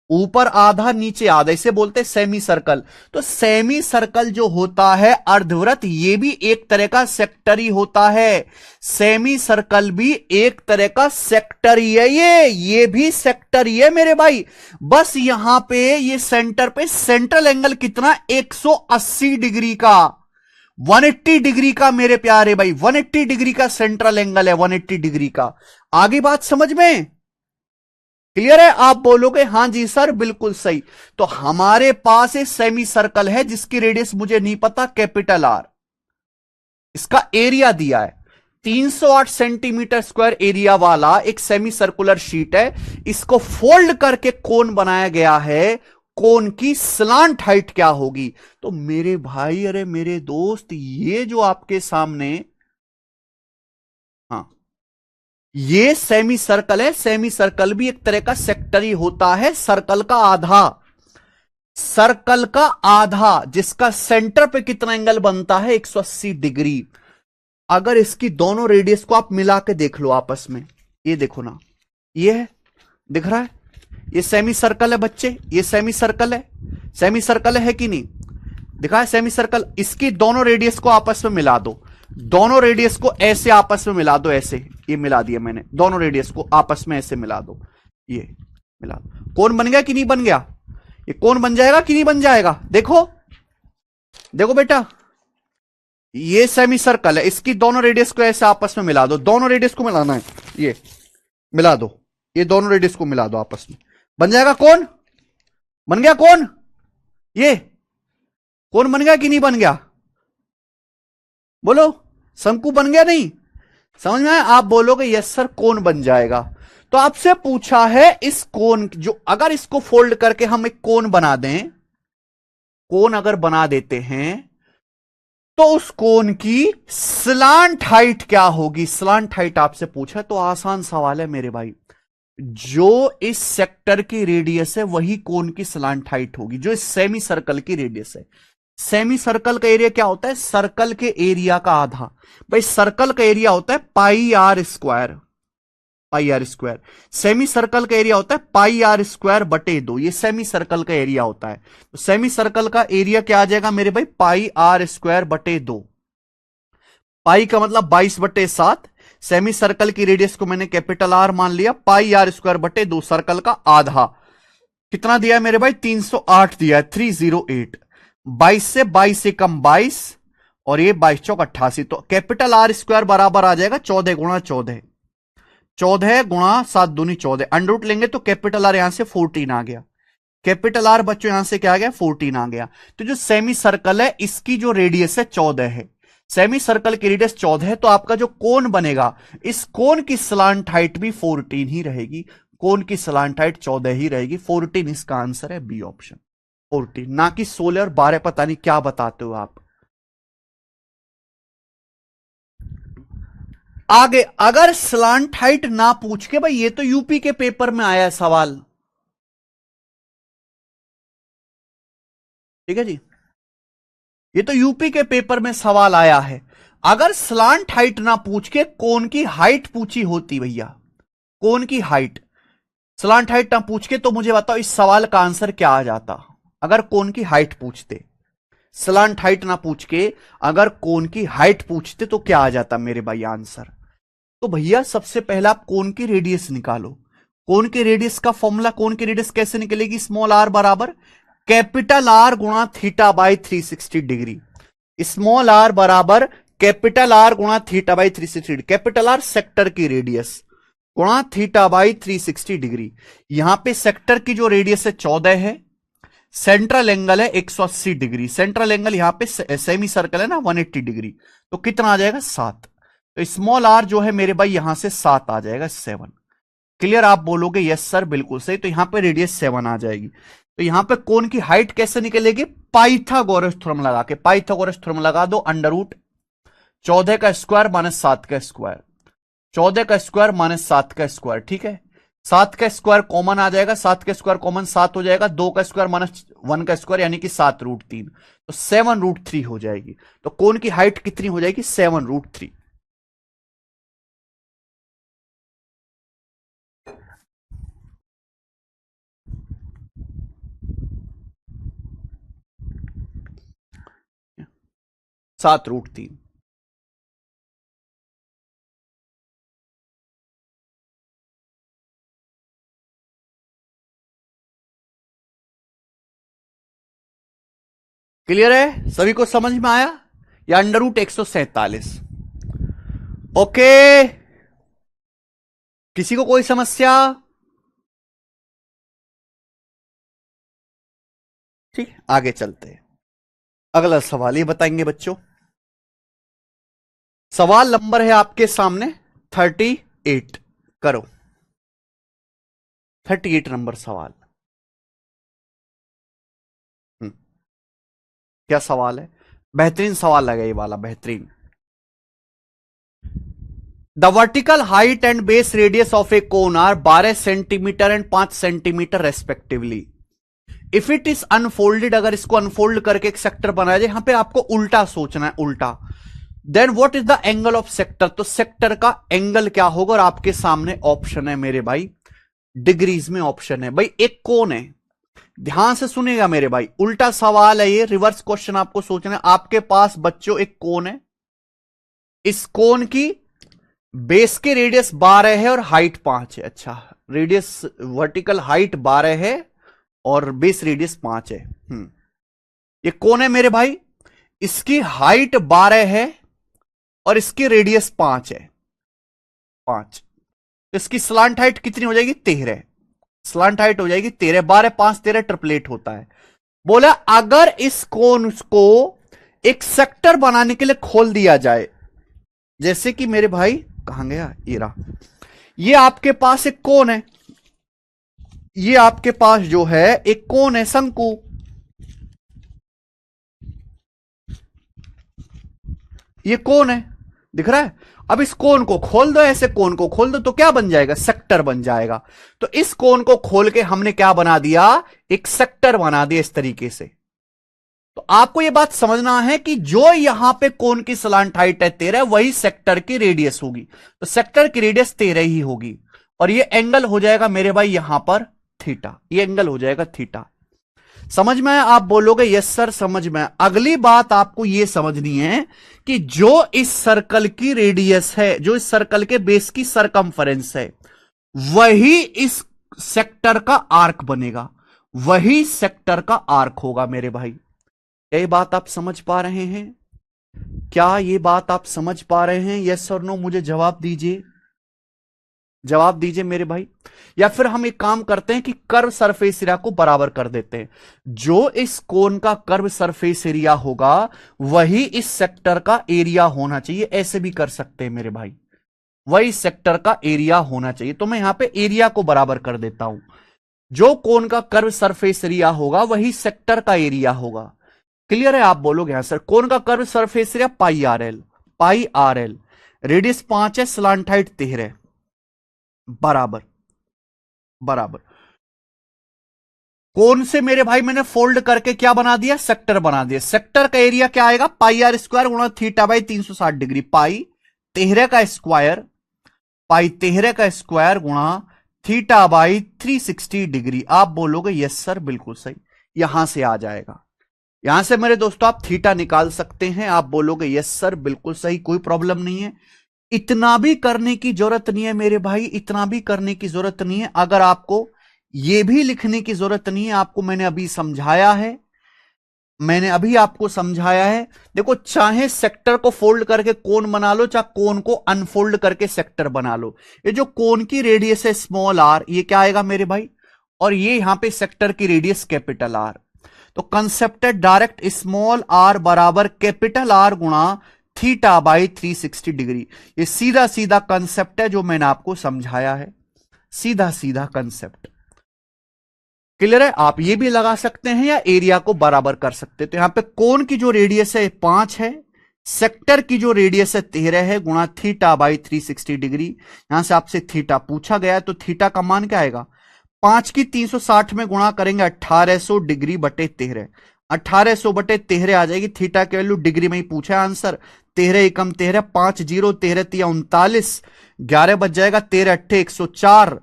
ऊपर आधा नीचे आधा, इसे बोलते हैं सेमी सर्कल। तो सेमी सर्कल जो होता है अर्धवृत्त, ये भी एक तरह का सेक्टर ही होता है। सेमी सर्कल भी एक तरह का सेक्टर ही है, ये भी सेक्टर ही है मेरे भाई। बस यहां पे ये सेंटर पे सेंट्रल एंगल कितना? 180 डिग्री का, 180 डिग्री का मेरे प्यारे भाई, 180 डिग्री का सेंट्रल एंगल है, 180 डिग्री का। आगे बात समझ में क्लियर है? आप बोलोगे हां जी सर बिल्कुल सही। तो हमारे पास एक सेमी सर्कल है जिसकी रेडियस मुझे नहीं पता, कैपिटल आर, इसका एरिया दिया है 308 सेंटीमीटर स्क्वायर एरिया वाला एक सेमी सर्कुलर शीट है, इसको फोल्ड करके कोन बनाया गया है। कोन की स्लांट हाइट क्या होगी? तो मेरे भाई, अरे मेरे दोस्त, ये जो आपके सामने, हाँ ये सेमी सर्कल है, सेमी सर्कल भी एक तरह का सेक्टर ही होता है। सर्कल का आधा, सर्कल का आधा जिसका सेंटर पे कितना एंगल बनता है? 180 डिग्री। अगर इसकी दोनों रेडियस को आप मिला के देख लो आपस में, ये देखो ना, ये है, दिख रहा है, ये सेमी सर्कल है बच्चे, ये सेमी सर्कल है, सेमी सर्कल है कि नहीं? दिखा है सेमी सर्कल। इसकी दोनों रेडियस को आपस में मिला दो, दोनों रेडियस को ऐसे आपस में मिला दो, ऐसे, ये मिला दिया मैंने, दोनों रेडियस को आपस में ऐसे मिला दो, ये मिला दो। कौन बन गया कि नहीं बन गया? ये कौन बन जाएगा कि नहीं बन जाएगा? देखो देखो बेटा, ये सेमी सर्कल है, इसकी दोनों रेडियस को ऐसे आपस में मिला दो, दोनों रेडियस को मिलाना है, ये मिला दो, ये दोनों रेडियस को मिला दो आपस में, बन जाएगा कौन? बन गया कौन? ये कौन बन गया कि नहीं बन गया? बोलो, शंकु बन गया नहीं? समझ में आया? आप बोलोगे यस सर कोन बन जाएगा। तो आपसे पूछा है इस कोन जो, अगर इसको फोल्ड करके हम एक कोन बना दें, कोन अगर बना देते हैं, तो उस कोन की स्लांट हाइट क्या होगी? स्लांट हाइट आपसे पूछा, तो आसान सवाल है मेरे भाई। जो इस सेक्टर की रेडियस है वही कोन की स्लांट हाइट होगी, जो इस सेमी सर्कल की रेडियस है। सेमी सर्कल का एरिया क्या होता है? सर्कल के एरिया का आधा। भाई सर्कल का एरिया होता है pi R square, pi R square. Semi circle का एरिया होता है पाई आर स्क्वायर बटे 2, ये सेमी सर्कल का एरिया होता है। तो सेमी सर्कल का एरिया क्या आ जाएगा मेरे भाई? पाई आर स्क्वायर बटे 2। पाई का मतलब 22/7। सेमी सर्कल की रेडियस को मैंने कैपिटल आर मान लिया। पाई आर स्क्वायर बटे 2, सर्कल का आधा। कितना दिया है मेरे भाई? 308 दिया है, 308। 22 से 22 से कम 22, और ये 22 चौक 88। तो कैपिटल आर स्क्वायर बराबर आ जाएगा 14 गुणा 14, 14 गुणा 7 दूनी 14। अंडर रूट लेंगे तो कैपिटल आर यहां से 14 आ गया। कैपिटल आर बच्चों यहां से क्या आ गया? 14 आ गया। तो जो सेमी सर्कल है इसकी जो रेडियस है 14 है। सेमी सर्कल की रेडियस 14 है, तो आपका जो कोण बनेगा, इस कोण की स्लांट हाइट भी 14 ही रहेगी। कोण की स्लांट हाइट 14 ही रहेगी। 14 इसका आंसर है, बी ऑप्शन 14, ना कि 16 और 12। पता नहीं क्या बताते हो आप। आगे अगर स्लांट हाइट ना पूछ के, भाई ये तो यूपी के पेपर में आया है सवाल, ठीक है जी, ये तो यूपी के पेपर में सवाल आया है। अगर स्लांट हाइट ना पूछ के कोण की हाइट पूछी होती भैया, कोण की हाइट, स्लांट हाइट ना पूछ के, तो मुझे बताओ इस सवाल का आंसर क्या आ जाता? अगर कोण की हाइट पूछते, स्लांट हाइट ना पूछ के अगर कोण की हाइट पूछते, तो क्या आ जाता मेरे भाई आंसर? तो भैया सबसे पहले आप कोण की रेडियस निकालो। कोण के रेडियस का फॉर्मूला, कोण की रेडियस कैसे निकलेगी? स्मॉल आर बराबर कैपिटल आर गुणा theta by 360 degree. Small R बराबर कैपिटल आर गुणा theta by 360 degree. Capital R sector की रेडियस गुणा थीटा बाई 360 डिग्री। यहां पे सेक्टर की जो रेडियस है 14 है, सेंट्रल एंगल है 180 डिग्री। सेंट्रल एंगल यहां पे सेमी सर्कल है ना 180 डिग्री। तो कितना आ जाएगा? 7। तो स्मॉल आर जो है मेरे भाई यहां से 7 आ जाएगा, 7। क्लियर? आप बोलोगे यस सर बिल्कुल सही। तो यहां पे रेडियस 7 आ जाएगी। तो यहां पे कोण की हाइट कैसे निकलेगी? पाइथागोरस थ्योरम लगा के। पाइथागोरस थ्योरम लगा दो। अंडर रूट 14 का स्क्वायर माइनस 7 का स्क्वायर, 14 का स्क्वायर माइनस 7 का स्क्वायर, ठीक है। 7 का स्क्वायर कॉमन आ जाएगा, 7 का स्क्वायर कॉमन 7 हो जाएगा। 2 का स्क्वायर माइनस 1 का स्क्वायर यानी कि 7√3, तो 7√3 हो जाएगी। तो कोण की हाइट कितनी हो जाएगी? 7√3। सात रूट तीन। क्लियर है? सभी को समझ में आया? या अंडर रूट 147? ओके, किसी को कोई समस्या? ठीक, आगे चलते हैं। अगला सवाल ये बताएंगे बच्चों। सवाल नंबर है आपके सामने 38। करो 38 नंबर सवाल। हम्म, क्या सवाल है? बेहतरीन सवाल लगा ये वाला, बेहतरीन। The vertical height and base radius of a cone are 12 centimetre and 5 centimetre respectively. If it is unfolded, अगर इसको अनफोल्ड करके एक सेक्टर बनाया जाए, यहां पे आपको उल्टा सोचना है, उल्टा। Then what is the angle of sector? तो सेक्टर का एंगल क्या होगा? और आपके सामने ऑप्शन है मेरे भाई, डिग्रीज में ऑप्शन है। भाई एक कोन है, ध्यान से सुनेगा मेरे भाई, उल्टा सवाल है ये, रिवर्स क्वेश्चन आपको सोचना है। आपके पास बच्चों एक कोन है, इस कोन की बेस की रेडियस 12 है और हाइट 5 है। अच्छा, रेडियस वर्टिकल हाइट 12 है और बेस रेडियस 5 है। ये कौन है मेरे भाई? इसकी हाइट 12 है और इसकी रेडियस 5 है, 5। इसकी स्लांट हाइट कितनी हो जाएगी? 13। स्लांट हाइट हो जाएगी 13। 12 5 13 ट्रिपलेट होता है। बोला अगर इस कोन को एक सेक्टर बनाने के लिए खोल दिया जाए, जैसे कि मेरे भाई, कहां गया ये रहा, ये आपके पास एक कोन है, ये आपके पास जो है एक कोन है, शंकु। ये कोन है, दिख रहा है? अब इस कोन को खोल दो, ऐसे कोन को खोल दो तो क्या बन जाएगा? सेक्टर बन जाएगा। तो इस कोन को खोल के हमने क्या बना दिया? एक सेक्टर बना दिया इस तरीके से। तो आपको यह बात समझना है कि जो यहां पे कोन की सलांट हाइट है 13, वही सेक्टर की रेडियस होगी। तो सेक्टर की रेडियस 13 ही होगी और ये एंगल हो जाएगा मेरे भाई यहां पर थीटा, ये एंगल हो जाएगा थीटा। समझ में आया? आप बोलोगे यस सर समझ में। अगली बात आपको यह समझनी है कि जो इस सर्कल की रेडियस है, जो इस सर्कल के बेस की सरकमफरेंस है, वही इस सेक्टर का आर्क बनेगा, वही सेक्टर का आर्क होगा मेरे भाई। ये बात आप समझ पा रहे हैं? क्या ये बात आप समझ पा रहे हैं? यस और नो मुझे जवाब दीजिए, जवाब दीजिए मेरे भाई। या फिर हम एक काम करते हैं कि कर्व सरफेस एरिया को बराबर कर देते हैं। जो इस कोन का कर्व सरफेस एरिया होगा वही इस सेक्टर का एरिया होना चाहिए। ऐसे भी कर सकते हैं मेरे भाई, वही सेक्टर का एरिया होना चाहिए। तो मैं यहां पे एरिया को बराबर कर देता हूं। जो कोन का कर्व सरफेस एरिया होगा वही सेक्टर का एरिया होगा। क्लियर है? आप बोलोगे यहां सर कोन का curve surface area pi R L, radius 5 है, स्लांट हाइट 13 बराबर बराबर। कोन से मेरे भाई मैंने फोल्ड करके क्या बना दिया? सेक्टर बना दिया। सेक्टर का एरिया क्या आएगा? पाई आर स्क्वायर गुणा थीटा बाई 360 डिग्री, पाई 13 का स्क्वायर, पाई 13 का स्क्वायर गुणा थीटा बाई 360 डिग्री। आप बोलोगे यस सर बिल्कुल सही, यहां से आ जाएगा। यहां से मेरे दोस्तों आप थीटा निकाल सकते हैं। आप बोलोगे यस सर बिल्कुल सही, कोई प्रॉब्लम नहीं है। इतना भी करने की जरूरत नहीं है मेरे भाई, इतना भी करने की जरूरत नहीं है। अगर आपको यह भी लिखने की जरूरत नहीं है, आपको मैंने अभी समझाया है, मैंने अभी आपको समझाया है। देखो, चाहे सेक्टर को फोल्ड करके कोन बना लो, चाहे कोन को अनफोल्ड करके सेक्टर बना लो। ये जो कोन की रेडियस है स्मॉल आर, ये क्या आएगा मेरे भाई? और ये यहां पे सेक्टर की रेडियस कैपिटल आर। तो कंसेप्ट है डायरेक्ट स्मॉल आर बराबर कैपिटल आर गुणा थीटा बाई 360 डिग्री। ये सीधा सीधा कंसेप्ट है जो मैंने आपको समझाया है, सीधा सीधा कंसेप्ट। क्लियर है? आप ये भी लगा सकते हैं या एरिया को बराबर कर सकते हैं। तो यहां पे कोन की जो रेडियस है 5 है, सेक्टर की जो रेडियस है 13 है, गुणा थीटा बाई 360 डिग्री। यहां से आपसे थीटा पूछा गया है, तो थीटा का मान क्या आएगा? 5 की 360 में गुणा करेंगे 1800 डिग्री बटे 13, 1800 बटे 13 आ जाएगी। थीटा की वैल्यू डिग्री में ही पूछा है आंसर। 13 एकम 13, 5 जीरो, 13 तिया 39, 11 बच जाएगा, 13 अट्ठे 104,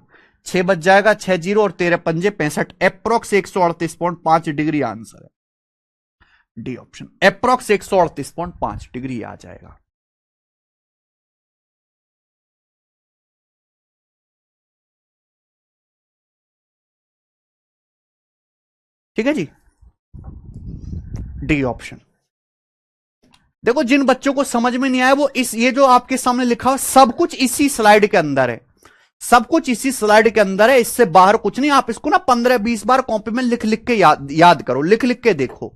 6 बच जाएगा, 6 जीरो और 13 पंजे 65, एप्रोक्स 138.5 डिग्री आंसर है। डी ऑप्शन, एप्रोक्स 138.5 डिग्री आ जाएगा। ठीक है जी, डी ऑप्शन। देखो, जिन बच्चों को समझ में नहीं आया वो ये जो आपके सामने लिखा हुआ सब कुछ इसी स्लाइड के अंदर है, सब कुछ इसी स्लाइड के अंदर है, इससे बाहर कुछ नहीं। आप इसको ना 15-20 बार कॉपी में लिख लिख के याद करो, लिख लिख के देखो।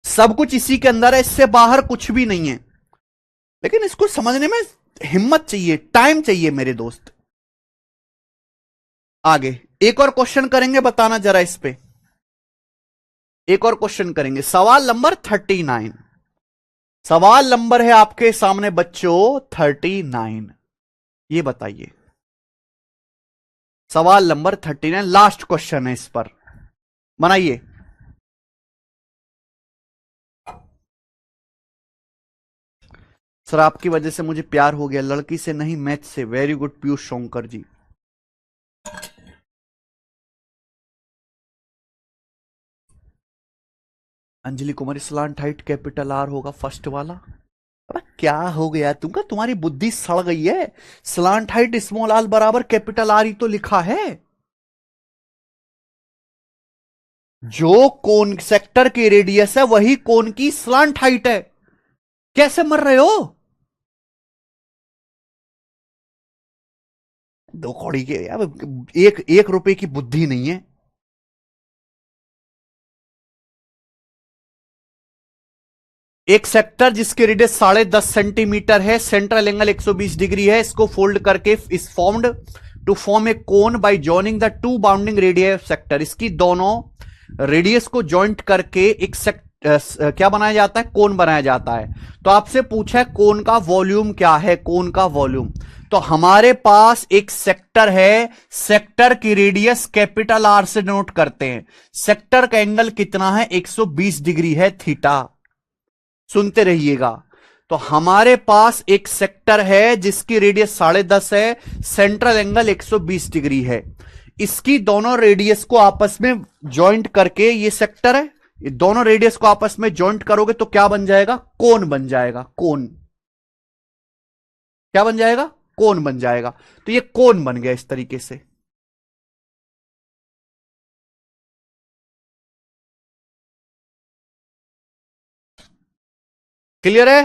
सब कुछ इसी के अंदर है, इससे बाहर कुछ भी नहीं है। लेकिन इसको समझने में हिम्मत चाहिए, टाइम चाहिए मेरे दोस्त। आगे एक और क्वेश्चन करेंगे, बताना जरा इस पे। एक और क्वेश्चन करेंगे, सवाल नंबर 39। सवाल नंबर है आपके सामने बच्चों 39। ये बताइए, सवाल नंबर 39 लास्ट क्वेश्चन है, इस पर बनाइए। सर आपकी वजह से मुझे प्यार हो गया, लड़की से नहीं मैथ से। वेरी गुड पीयूष शोंकर जी। अंजलि कुमारी, स्लांट हाइट कैपिटल आर होगा फर्स्ट वाला। अरे क्या हो गया तुमका, तुम्हारी बुद्धि सड़ गई है। स्लांट हाइट स्मॉल आर बराबर कैपिटल आर ही तो लिखा है। जो कोन सेक्टर की रेडियस है वही कोन की स्लांट हाइट है। कैसे मर रहे हो? दो कौड़ी के यार, एक रुपए की बुद्धि नहीं है। एक सेक्टर जिसकी रेडियस 10.5 सेंटीमीटर है, सेंट्रल एंगल 120 डिग्री है, इसको फोल्ड करके इस formed to form a cone by joining the two bounding radius of sector. इसकी दोनों रेडियस को जॉइंट करके एक क्या बनाया जाता है? कोन बनाया जाता है। तो आपसे पूछा है कोन का वॉल्यूम क्या है, कोन का वॉल्यूम। तो हमारे पास एक सेक्टर है, सेक्टर की रेडियस कैपिटल आर से नोट करते हैं। सेक्टर का एंगल कितना है? 120 डिग्री है, थीटा। सुनते रहिएगा। तो हमारे पास एक सेक्टर है जिसकी रेडियस 10.5 है, सेंट्रल एंगल 120 डिग्री है। इसकी दोनों रेडियस को आपस में ज्वाइंट करके, ये सेक्टर है, ये दोनों रेडियस को आपस में ज्वाइंट करोगे तो क्या बन जाएगा? कोन बन जाएगा। कोन क्या बन जाएगा? कोन बन जाएगा। तो ये कोन बन गया इस तरीके से। क्लियर है?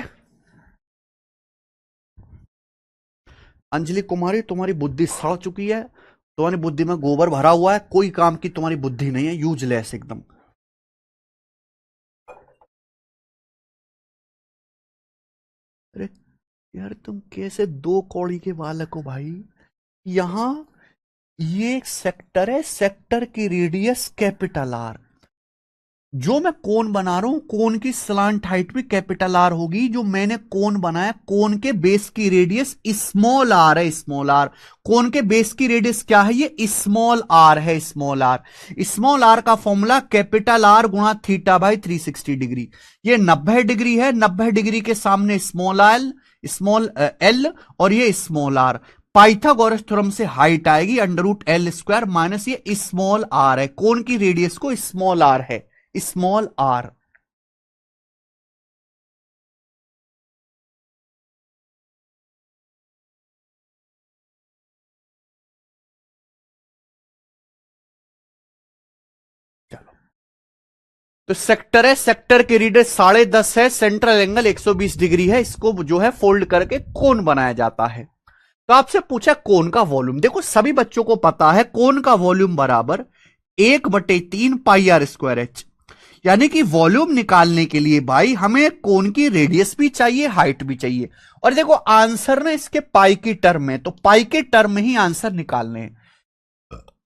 अंजलि कुमारी, तुम्हारी बुद्धि सड़ चुकी है, तुम्हारी बुद्धि में गोबर भरा हुआ है, कोई काम की तुम्हारी बुद्धि नहीं है, यूजलेस एकदम। अरे यार, तुम कैसे दो कौड़ी के बालक हो भाई। यहां ये एक सेक्टर है, सेक्टर की रेडियस कैपिटल आर। जो मैं कोन बना रहा हूं, कोन की स्लांट हाइट भी कैपिटल आर होगी। जो मैंने कोन बनाया, कोन के बेस की रेडियस स्मॉल आर है, स्मॉल आर। कोन के बेस की रेडियस क्या है? ये स्मॉल आर है, स्मॉल आर। स्मॉल आर का फॉर्मूला कैपिटल आर गुणा थीटा बाई 360 डिग्री। ये 90 डिग्री है, 90 डिग्री के सामने स्मॉल एल और ये स्मॉल आर। पाइथागोरस थ्योरम से हाइट आएगी √L² माइनस ये स्मॉल आर है। कोन की रेडियस को स्मॉल आर है, स्मॉल आर। चलो, तो सेक्टर है, सेक्टर की रेडियस 10.5 है, सेंट्रल एंगल 120 डिग्री है। इसको जो है फोल्ड करके कोन बनाया जाता है। तो आपसे पूछा कोन का वॉल्यूम। देखो सभी बच्चों को पता है कोन का वॉल्यूम बराबर 1/3 πr²h। यानी कि वॉल्यूम निकालने के लिए भाई हमें कोन की रेडियस भी चाहिए, हाइट भी चाहिए। और देखो आंसर ना इसके पाई की टर्म में, तो पाई के टर्म में ही आंसर निकालने हैं।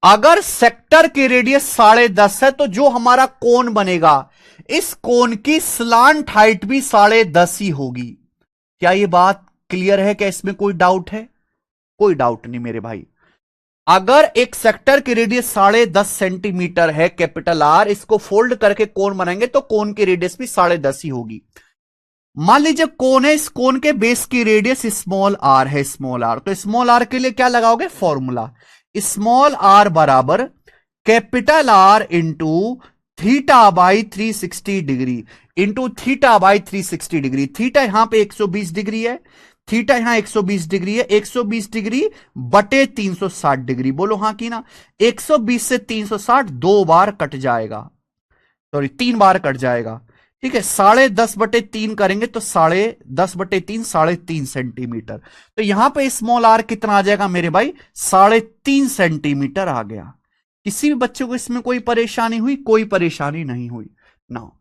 अगर सेक्टर की रेडियस 10.5 है तो जो हमारा कोन बनेगा, इस कोन की स्लांट हाइट भी 10.5 ही होगी। क्या यह बात क्लियर है? क्या इसमें कोई डाउट है? कोई डाउट नहीं मेरे भाई। अगर एक सेक्टर की रेडियस 10.5 सेंटीमीटर है, कैपिटल आर, इसको फोल्ड करके कोन बनाएंगे तो कोन की रेडियस भी 10.5 ही होगी। मान लीजिए कोन है, इस कोन के बेस की रेडियस स्मॉल आर है, स्मॉल आर। तो स्मॉल आर के लिए क्या लगाओगे? फॉर्मूला स्मॉल आर बराबर capital R into theta by 360 degree, into theta by 360 degree. Theta यहां पे 120 डिग्री है, थीटा यहां 120 डिग्री है। 120 डिग्री बटे 360 डिग्री, बोलो हां की ना। 120 से 360 2 बार कट जाएगा, सॉरी 3 बार कट जाएगा। ठीक है, 10.5/3 करेंगे तो 10.5/3 3.5 सेंटीमीटर। तो यहां पे स्मॉल आर कितना आ जाएगा मेरे भाई? 3.5 सेंटीमीटर आ गया। किसी भी बच्चे को इसमें कोई परेशानी हुई? कोई परेशानी नहीं हुई ना।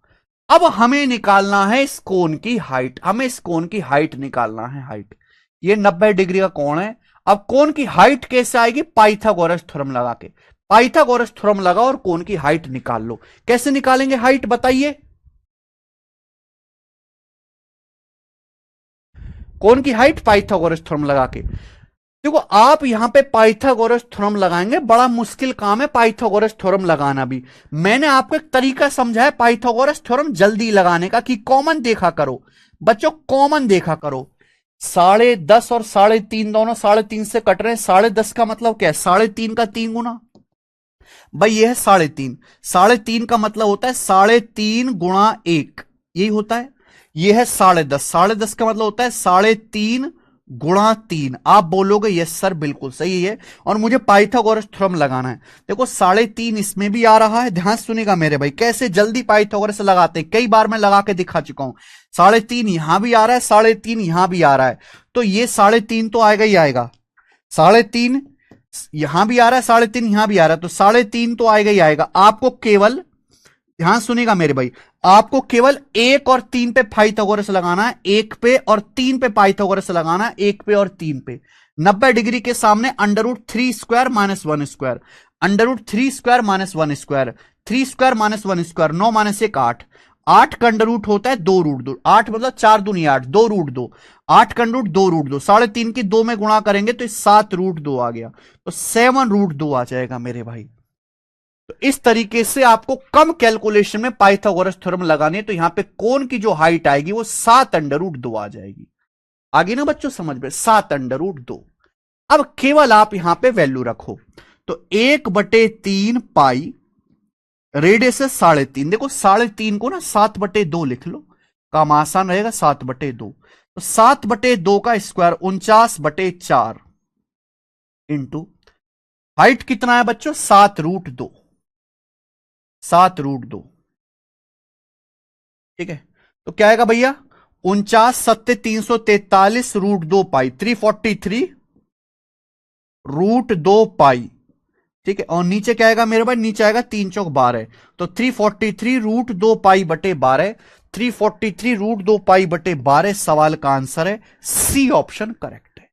अब हमें निकालना है इस कोन की हाइट। हमें इस कोन की हाइट निकालना है, हाइट। ये 90 डिग्री का कोण है। अब कोन की हाइट कैसे आएगी? पाइथागोरस थ्योरम लगा के। पाइथागोरस थ्योरम लगाओ और कोन की हाइट निकाल लो। कैसे निकालेंगे हाइट बताइए? कोन की हाइट पाइथागोरस थ्योरम लगा के। देखो आप यहां पे पाइथागोरस थ्योरम लगाएंगे, बड़ा मुश्किल काम है पाइथागोरस थ्योरम लगाना भी। मैंने आपको एक तरीका समझाया पाइथागोरस थ्योरम जल्दी लगाने का, कि कॉमन देखा करो बच्चों, कॉमन देखा करो। 10.5 और 3.5 दोनों 3.5 से कट रहे हैं। 10.5 का मतलब क्या है? 3.5 का 3 गुना। भाई ये है 3.5, 3.5 का मतलब होता है 3.5 गुणा 1, यही होता है। ये है 10.5, 10.5 का मतलब होता है 3.5 गुणा 3। आप बोलोगे यस सर बिल्कुल सही है, और मुझे पाइथागोरस थ्योरम लगाना है। देखो 3.5 इसमें भी आ रहा है, ध्यान सुनेगा मेरे भाई, कैसे जल्दी पाइथागोरस लगाते हैं, कई बार मैं लगा के दिखा चुका हूं। 3.5 यहां भी आ रहा है, 3.5 यहां भी आ रहा है, तो ये 3.5 तो आएगा ही आएगा। 3.5 यहां भी आ रहा है, 3.5 यहां भी आ रहा है, तो 3.5 तो आएगा ही आएगा। आपको केवल ध्यान सुनेगा मेरे भाई, आपको केवल 1 और 3 पे पाइथागोरस लगाना है। 1 पे और 3 पे पाइथागोरस लगाना है, 1 पे और 3 पे। 90 डिग्री के सामने √3² माइनस 1², √3² माइनस 1², 3² माइनस 1², 9 माइनस 1 8, 8 का अंडर रूट होता है 2 रूट 2, 8 मतलब 4 दूनी 8, 2 रूट 2, 8 का अंडर रूट 2 रूट 2, 3.5 की 2 में गुणा करेंगे तो 7 रूट 2 आ गया, तो 7 रूट 2 आ जाएगा मेरे भाई। तो इस तरीके से आपको कम कैलकुलेशन में पाइथागोरस थ्योरम लगानी है, तो यहां पे कोण की जो हाइट आएगी वो 7 अंडर रूट 2 आ जाएगी। आगे ना बच्चों समझ में, 7 अंडर रूट 2। अब केवल आप यहां पे वैल्यू रखो, तो 1/3 पाई रेडियस है 3.5, देखो 3.5 को ना 7/2 लिख लो, काम आसान रहेगा। 7/2 तो 7/2 का स्क्वायर 49/4 इंटू हाइट कितना है बच्चों 7 रूट 2, 7 रूट 2, ठीक है। तो क्या आएगा भैया 49 × 7 = 343 √2 पाई, 343 √2 पाई, ठीक है। और नीचे क्या आएगा मेरे भाई, नीचे आएगा 3×4 = 12, तो 343 √2 पाई/12, 343 √2 पाई/12 सवाल का आंसर है सी ऑप्शन करेक्ट है।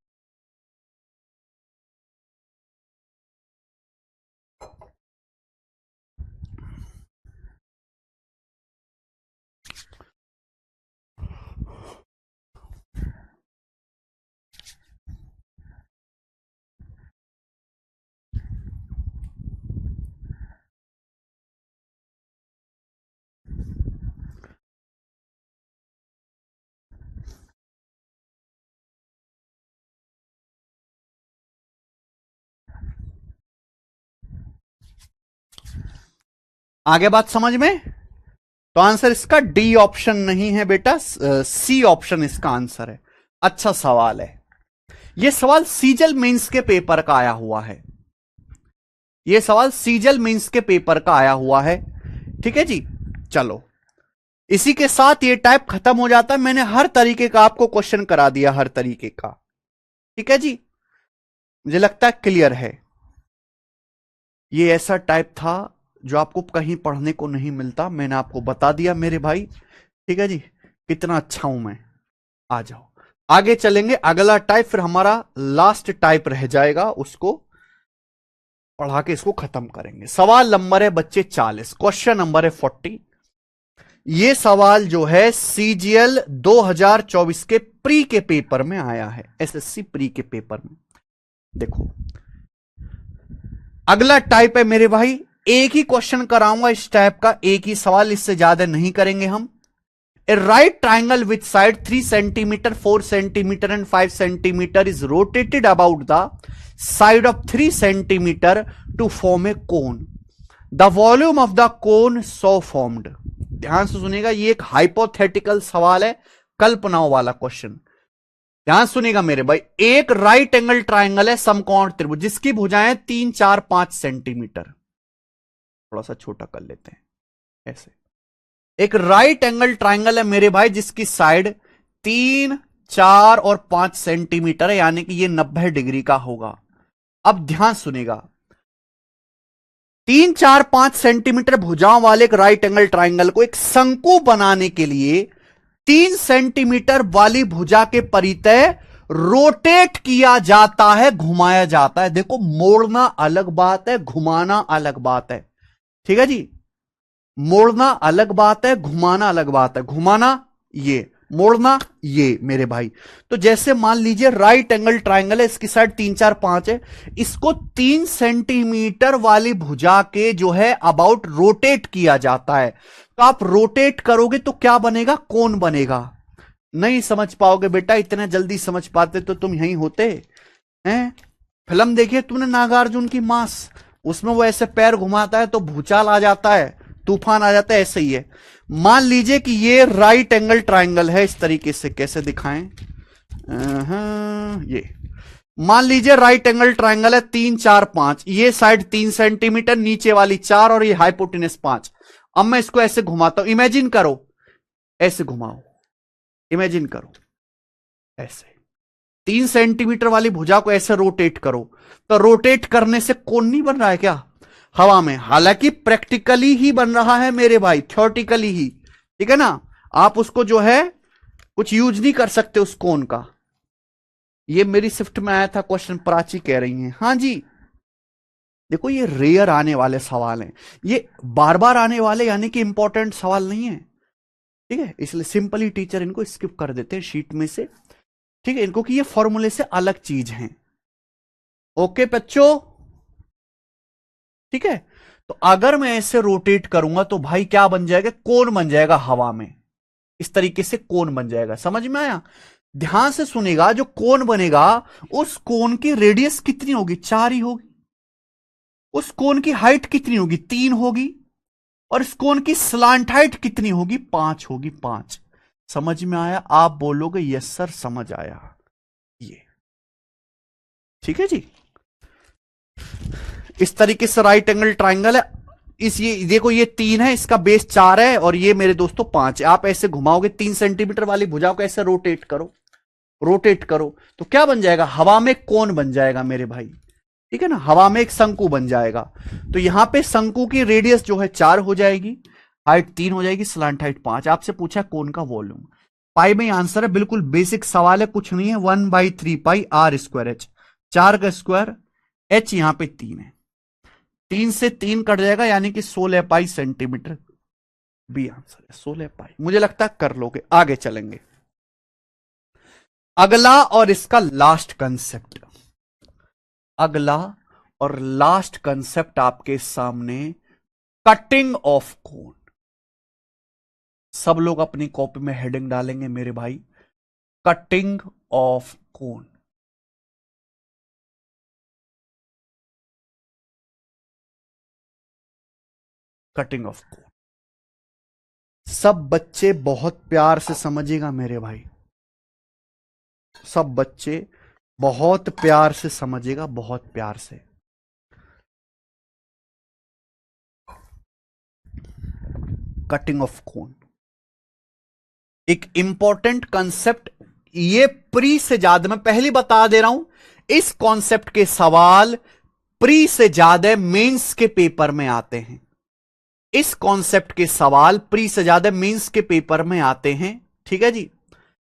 आगे बात समझ में, तो आंसर इसका डी ऑप्शन नहीं है बेटा, सी ऑप्शन इसका आंसर है। अच्छा सवाल है, यह सवाल सीजल मेंस के पेपर का आया हुआ है, यह सवाल सीजल मेंस के पेपर का आया हुआ है, ठीक है जी। चलो इसी के साथ ये टाइप खत्म हो जाता है, मैंने हर तरीके का आपको क्वेश्चन करा दिया, हर तरीके का, ठीक है जी। मुझे लगता है क्लियर है। ये ऐसा टाइप था जो आपको कहीं पढ़ने को नहीं मिलता, मैंने आपको बता दिया मेरे भाई, ठीक है जी। कितना अच्छा हूं मैं। आ जाओ आगे चलेंगे, अगला टाइप फिर हमारा लास्ट टाइप रह जाएगा, उसको पढ़ा के इसको खत्म करेंगे। सवाल नंबर है बच्चे 40, क्वेश्चन नंबर है 40। ये सवाल जो है सीजीएल 2024 के प्री के पेपर में आया है, एसएससी प्री के पेपर में। देखो अगला टाइप है मेरे भाई, एक ही क्वेश्चन कराऊंगा इस टाइप का, एक ही सवाल, इससे ज्यादा नहीं करेंगे हम। A right triangle with side 3 centimetre 4 centimetre and 5 centimetre is rotated about the side of 3 centimetre to form a cone, the volume of the cone so formed. ध्यान से सुनिएगा, ये एक हाइपोथेटिकल सवाल है, कल्पनाओं वाला क्वेश्चन। ध्यान सुनिएगा मेरे भाई, एक राइट एंगल ट्राइंगल है समकोण त्रिभुज, जिसकी भुजाएं 3, 4, 5 सेंटीमीटर, थोड़ा सा छोटा कर लेते हैं ऐसे। एक राइट एंगल ट्राइंगल है मेरे भाई, जिसकी साइड 3, 4 और 5 सेंटीमीटर है, यानी कि ये 90 डिग्री का होगा। अब ध्यान सुनिएगा, 3, 4, 5 सेंटीमीटर भुजाओं वाले एक राइट एंगल ट्राइंगल को एक शंकु बनाने के लिए 3 सेंटीमीटर वाली भुजा के परितः रोटेट किया जाता है, घुमाया जाता है। देखो मोड़ना अलग बात है, घुमाना अलग बात है, ठीक है जी। मोड़ना अलग बात है, घुमाना अलग बात है। घुमाना ये, मोड़ना ये मेरे भाई। तो जैसे मान लीजिए राइट एंगल ट्राइंगल है, इसकी साइड 3, 4, 5 है, इसको 3 सेंटीमीटर वाली भुजा के जो है अबाउट रोटेट किया जाता है। तो आप रोटेट करोगे तो क्या बनेगा, कोन बनेगा। नहीं समझ पाओगे बेटा, इतना जल्दी समझ पाते तो तुम यहीं होते हैं। फिल्म देखिए तुमने नागार्जुन की मास, उसमें वो ऐसे पैर घुमाता है तो भूचाल आ जाता है, तूफान आ जाता है, ऐसे ही है। मान लीजिए कि ये राइट एंगल ट्राइंगल है, इस तरीके से, कैसे दिखाएं, ये मान लीजिए राइट एंगल ट्राइंगल है 3, 4, 5, ये साइड 3 सेंटीमीटर, नीचे वाली 4 और ये हाइपोटेनस 5। अब मैं इसको ऐसे घुमाता हूं, इमेजिन करो, ऐसे घुमाओ, इमेजिन करो ऐसे 3 सेंटीमीटर वाली भुजा को ऐसे रोटेट करो, तो रोटेट करने से कोण नहीं बन रहा है क्या हवा में? हालांकि प्रैक्टिकली ही बन रहा है मेरे भाई, थ्योरेटिकली ही, ठीक है ना। आप उसको जो है कुछ यूज नहीं कर सकते उस कोण का। ये मेरी शिफ्ट में आया था क्वेश्चन, प्राची कह रही हैं हां जी। देखो ये रेयर आने वाले सवाल हैं, ये बार बार आने वाले यानी कि इंपॉर्टेंट सवाल नहीं है। ठीक है, इसलिए सिंपली टीचर इनको स्किप कर देते हैं शीट में से। ठीक है, इनको कि ये फॉर्मूले से अलग चीज है। ओके बच्चों, ठीक है। तो अगर मैं ऐसे रोटेट करूंगा तो भाई क्या बन जाएगा, कोन बन जाएगा हवा में। इस तरीके से कोन बन जाएगा, समझ में आया। ध्यान से सुनेगा, जो कोन बनेगा उस कोन की रेडियस कितनी होगी, 4 ही होगी। उस कोन की हाइट कितनी होगी, 3 होगी। और इस कोन की स्लांट हाइट कितनी होगी, 5 होगी, 5। समझ में आया। आप बोलोगे यस सर समझ आया। ये ठीक है जी। इस तरीके से राइट एंगल ट्राइंगल है। इस ये देखो, ये 3 है, इसका बेस 4 है और ये मेरे दोस्तों 5 है। आप ऐसे घुमाओगे 3 सेंटीमीटर वाली भुजा को, ऐसे रोटेट करो, रोटेट करो तो क्या बन जाएगा, हवा में कोन बन जाएगा मेरे भाई। ठीक है ना, हवा में एक शंकु बन जाएगा। तो यहां पे शंकु की रेडियस जो है 4 हो जाएगी, हाइट 3 हो जाएगी, स्लांट हाइट 5। आपसे पूछा कोन का वॉल्यूम, पाई में आंसर है, बिल्कुल बेसिक सवाल है, कुछ नहीं है। 1/3 पाई आर स्क्वायर एच, 4 का स्क्वायर, एच यहां पे 3 है, 3 से 3 कट जाएगा यानी कि 16 पाई सेंटीमीटर। बी आंसर है 16 पाई। मुझे लगता है कर लोगे। आगे चलेंगे, अगला और इसका लास्ट कंसेप्ट। अगला और लास्ट कंसेप्ट आपके सामने, कटिंग ऑफ कोन। सब लोग अपनी कॉपी में हेडिंग डालेंगे मेरे भाई, cutting of cone. Cutting of cone सब बच्चे बहुत प्यार से समझिएगा मेरे भाई, सब बच्चे बहुत प्यार से समझिएगा, बहुत प्यार से। कटिंग ऑफ कोन एक इंपॉर्टेंट कंसेप्ट, ये प्री से ज्यादा, मैं पहले बता दे रहा हूं, इस कॉन्सेप्ट के सवाल प्री से ज्यादा मेंस के पेपर में आते हैं। इस कॉन्सेप्ट के सवाल प्री से ज्यादा मेंस के पेपर में आते हैं। ठीक है जी,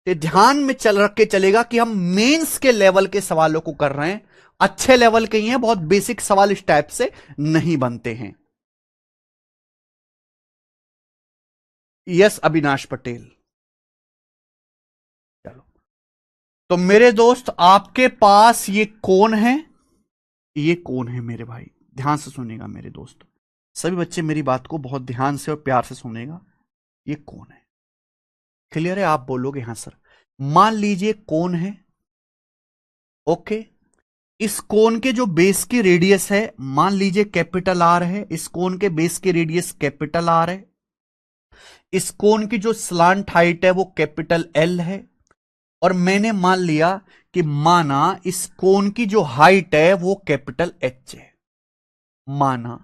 तो ध्यान में रख के चलेगा कि हम मेंस के लेवल के सवालों को कर रहे हैं, अच्छे लेवल के ही हैं, बहुत बेसिक सवाल इस टाइप से नहीं बनते हैं। यस अविनाश पटेल, चलो। तो मेरे दोस्त आपके पास ये कोन है, ये कोन है मेरे भाई, ध्यान से सुनेगा मेरे दोस्त, सभी बच्चे मेरी बात को बहुत ध्यान से और प्यार से सुनेगा। ये कोन है, क्लियर है। आप बोलोगे हां सर। मान लीजिए कोन है, ओके। इस कोन के जो बेस की रेडियस है, मान लीजिए कैपिटल आर है, इस कोन के बेस की रेडियस कैपिटल आर है। इस कोन की जो स्लांट हाइट है वो कैपिटल एल है। और मैंने मान लिया कि माना इस कोन की जो हाइट है वो कैपिटल एच है। माना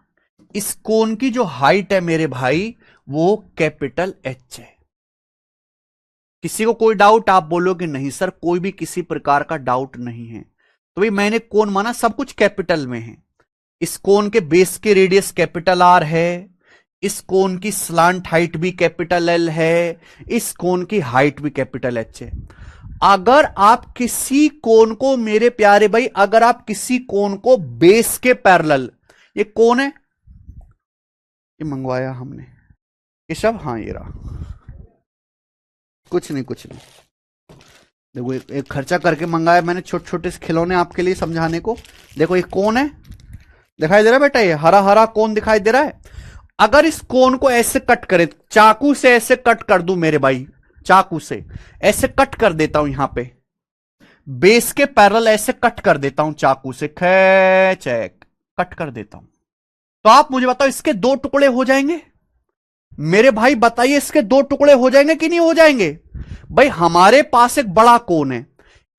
इस कोन की जो हाइट है मेरे भाई वो कैपिटल एच है। किसी को कोई डाउट? आप बोलोगे नहीं सर कोई भी किसी प्रकार का डाउट नहीं है। तो भाई मैंने कोन माना, सब कुछ कैपिटल में है। इस कोन के बेस की रेडियस कैपिटल आर है, इस कोन की स्लांट हाइट भी कैपिटल एल है, इस कोन की हाइट भी कैपिटल एच है। अगर आप किसी कोन को मेरे प्यारे भाई, अगर आप किसी कोन को बेस के पैरेलल, ये कौन है, ये मंगवाया हमने ये सब, हाँ ये रहा, कुछ नहीं कुछ नहीं। देखो एक खर्चा करके मंगाया मैंने छोटे छोटे से खिलौने आपके लिए समझाने को। देखो ये कौन है, दिखाई दे रहा है बेटा, ये हरा हरा कोन दिखाई दे रहा है। अगर इस कोन को ऐसे कट करे, चाकू से ऐसे कट कर दूं मेरे भाई, चाकू से ऐसे कट कर देता हूं, यहां पे बेस के पैरेलल ऐसे कट कर देता हूं, चाकू से खैच कट कर देता हूं, तो आप मुझे बताओ इसके 2 टुकड़े हो जाएंगे? मेरे भाई बताइए इसके 2 टुकड़े हो जाएंगे कि नहीं हो जाएंगे? भाई हमारे पास एक बड़ा कोन है,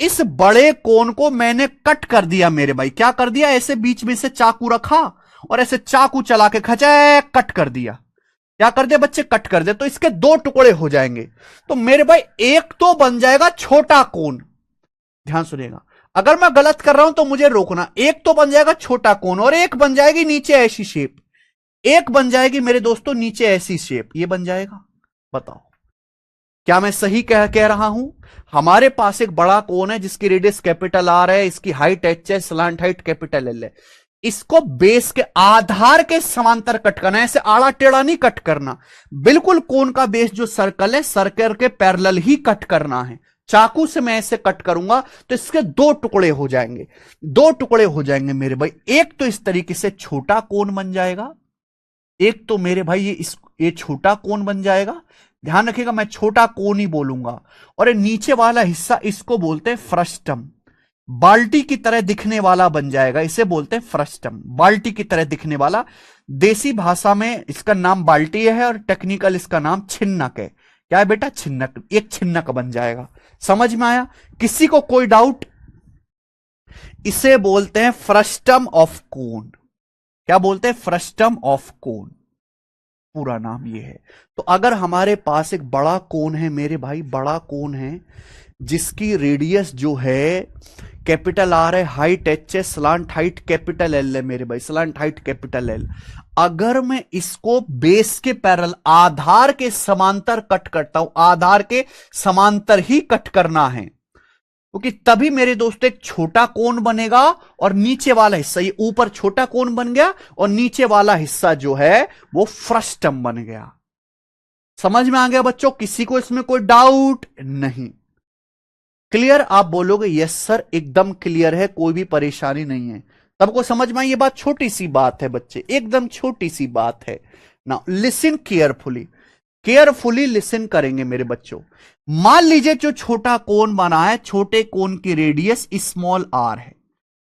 इस बड़े कोन को मैंने कट कर दिया मेरे भाई। क्या कर दिया? ऐसे बीच में से चाकू रखा और ऐसे चाकू चला के खचा कट कर दिया। क्या कर दिया बच्चे? कट कर दिया। तो इसके 2 टुकड़े हो जाएंगे। तो मेरे भाई एक तो बन जाएगा छोटा कोन, ध्यान सुनिएगा, अगर मैं गलत कर रहा हूं तो मुझे रोकना। एक तो बन जाएगा छोटा कोन और एक बन जाएगी नीचे ऐसी शेप, एक बन जाएगी मेरे दोस्तों नीचे ऐसी शेप, ये बन जाएगा। बताओ क्या मैं सही कह रहा हूं? हमारे पास एक बड़ा कोन है जिसकी रेडियस कैपिटल आर है, इसकी हाइट एच है, स्लांट हाइट कैपिटल एल है। इसको बेस के आधार के समांतर कट करना है, ऐसे आड़ा टेढ़ा नहीं कट करना, बिल्कुल कोन का बेस जो सर्कल है सर्कल के पैरेलल ही कट करना है। चाकू से मैं ऐसे कट करूंगा तो इसके दो टुकड़े हो जाएंगे, दो टुकड़े हो जाएंगे मेरे भाई। एक तो इस तरीके से छोटा कोन बन जाएगा, एक तो मेरे भाई ये छोटा कोन बन जाएगा। ध्यान रखिएगा मैं छोटा कोन ही बोलूंगा। और ये नीचे वाला हिस्सा इसको बोलते हैं फ्रस्टम, बाल्टी की तरह दिखने वाला बन जाएगा, इसे बोलते हैं फ्रस्टम, बाल्टी की तरह दिखने वाला। देसी भाषा में इसका नाम बाल्टी है और टेक्निकल इसका नाम छिन्नक है। क्या है बेटा? छिन्नक, एक छिन्नक बन जाएगा। समझ में आया? किसी को कोई डाउट? इसे बोलते हैं फ्रस्टम ऑफ कोन। क्या बोलते हैं? फ्रस्टम ऑफ कोन, पूरा नाम ये है। तो अगर हमारे पास एक बड़ा कोन है मेरे भाई, बड़ा कोन है जिसकी रेडियस जो है कैपिटल आर है, हाइट एच है, स्लांट हाइट कैपिटल एल है मेरे भाई, स्लांट हाइट कैपिटल एल। अगर मैं इसको बेस के पैरेलल आधार के समांतर कट करता हूं, आधार के समांतर ही कट करना है, क्योंकि तभी मेरे दोस्तों एक छोटा कोन बनेगा और नीचे वाला हिस्सा, ये ऊपर छोटा कोन बन गया और नीचे वाला हिस्सा जो है वो फ्रस्टम बन गया। समझ में आ गया बच्चों? किसी को इसमें कोई डाउट नहीं? क्लियर? आप बोलोगे यस सर एकदम क्लियर है, कोई भी परेशानी नहीं है। सबको समझ में आई ये बात? छोटी सी बात है बच्चे, एकदम छोटी सी बात है ना। लिसन केयरफुली, केयरफुली लिसन करेंगे मेरे बच्चों। मान लीजिए जो छोटा कोन बना है, छोटे कोन की रेडियस स्मॉल आर है,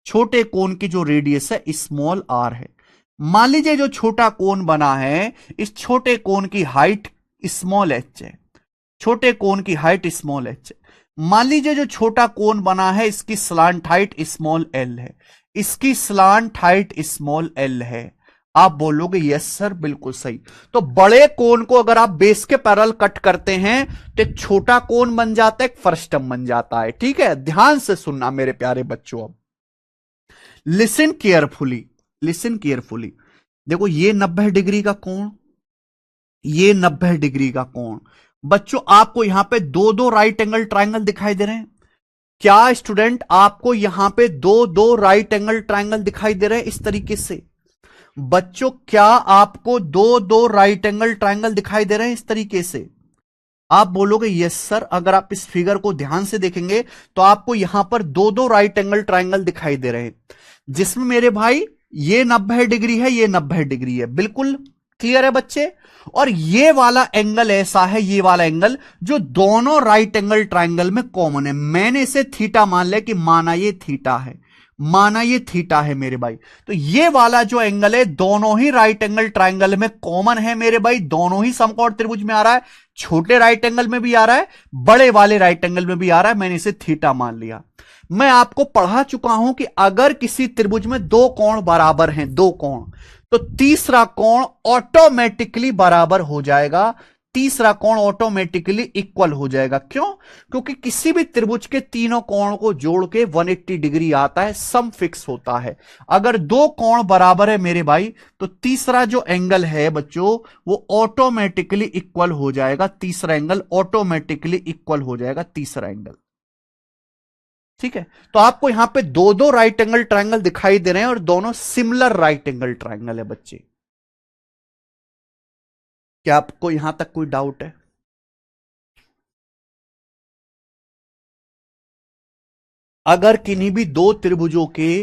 छोटे कोन की जो रेडियस है स्मॉल आर है। मान लीजिए जो छोटा कोन बना है, इस छोटे कोन की हाइट स्मॉल एच है, छोटे कोन की हाइट स्मॉल एच है। मान लीजिए जो छोटा कोन बना है इसकी स्लांट हाइट स्मॉल एल है, इसकी स्लांट हाइट स्मॉल एल है। आप बोलोगे यस सर बिल्कुल सही। तो बड़े कोन को अगर आप बेस के पैरेलल कट करते हैं तो एक छोटा कोन बन जाता है, एक फ्रस्टम बन जाता है। ठीक है, ध्यान से सुनना मेरे प्यारे बच्चों। अब लिसन केयरफुली, लिसन केयरफुली। देखो ये 90 डिग्री का कोण, ये 90 डिग्री का कोण। बच्चों आपको यहां पे दो दो राइट एंगल ट्रायंगल दिखाई दे रहे हैं क्या स्टूडेंट? आपको यहां पे दो दो राइट एंगल ट्रायंगल दिखाई दे रहे हैं इस तरीके से। बच्चों क्या आपको दो दो राइट एंगल ट्रायंगल दिखाई दे रहे हैं इस तरीके से? आप बोलोगे यस सर। अगर आप इस फिगर को ध्यान से देखेंगे तो आपको यहां पर दो दो राइट एंगल ट्रायंगल दिखाई दे रहे हैं, जिसमें मेरे भाई ये 90 डिग्री है, ये 90 डिग्री है। बिल्कुल क्लियर है बच्चे? और ये वाला एंगल ऐसा है, ये वाला एंगल जो दोनों राइट एंगल ट्रायंगल में कॉमन है। मैंने इसे थीटा मान लिया कि माना ये थीटा है, माना ये थीटा है मेरे भाई। तो ये वाला जो एंगल है दोनों ही राइट एंगल ट्रायंगल में कॉमन है मेरे भाई, दोनों ही समकोण त्रिभुज में आ रहा है। छोटे राइट एंगल में भी आ रहा है, बड़े वाले राइट एंगल में भी आ रहा है। मैंने इसे थीटा मान लिया। मैं आपको पढ़ा चुका हूं कि अगर किसी त्रिभुज में दो कोण बराबर हैं, दो कोण, तो तीसरा कोण ऑटोमेटिकली बराबर हो जाएगा, तीसरा कोण ऑटोमेटिकली इक्वल हो जाएगा। क्यों? क्योंकि किसी भी त्रिभुज के तीनों कोण को जोड़ के 180 डिग्री आता है, सम फिक्स होता है। अगर दो कोण बराबर है मेरे भाई तो तीसरा जो एंगल है बच्चों वो ऑटोमेटिकली इक्वल हो जाएगा, तीसरा एंगल ऑटोमेटिकली इक्वल हो जाएगा, तीसरा एंगल। ठीक है, तो आपको यहां पे दो दो राइट एंगल ट्रायंगल दिखाई दे रहे हैं और दोनों सिमिलर राइट एंगल ट्रायंगल है बच्चे। क्या आपको यहां तक कोई डाउट है? अगर किन्हीं भी दो त्रिभुजों के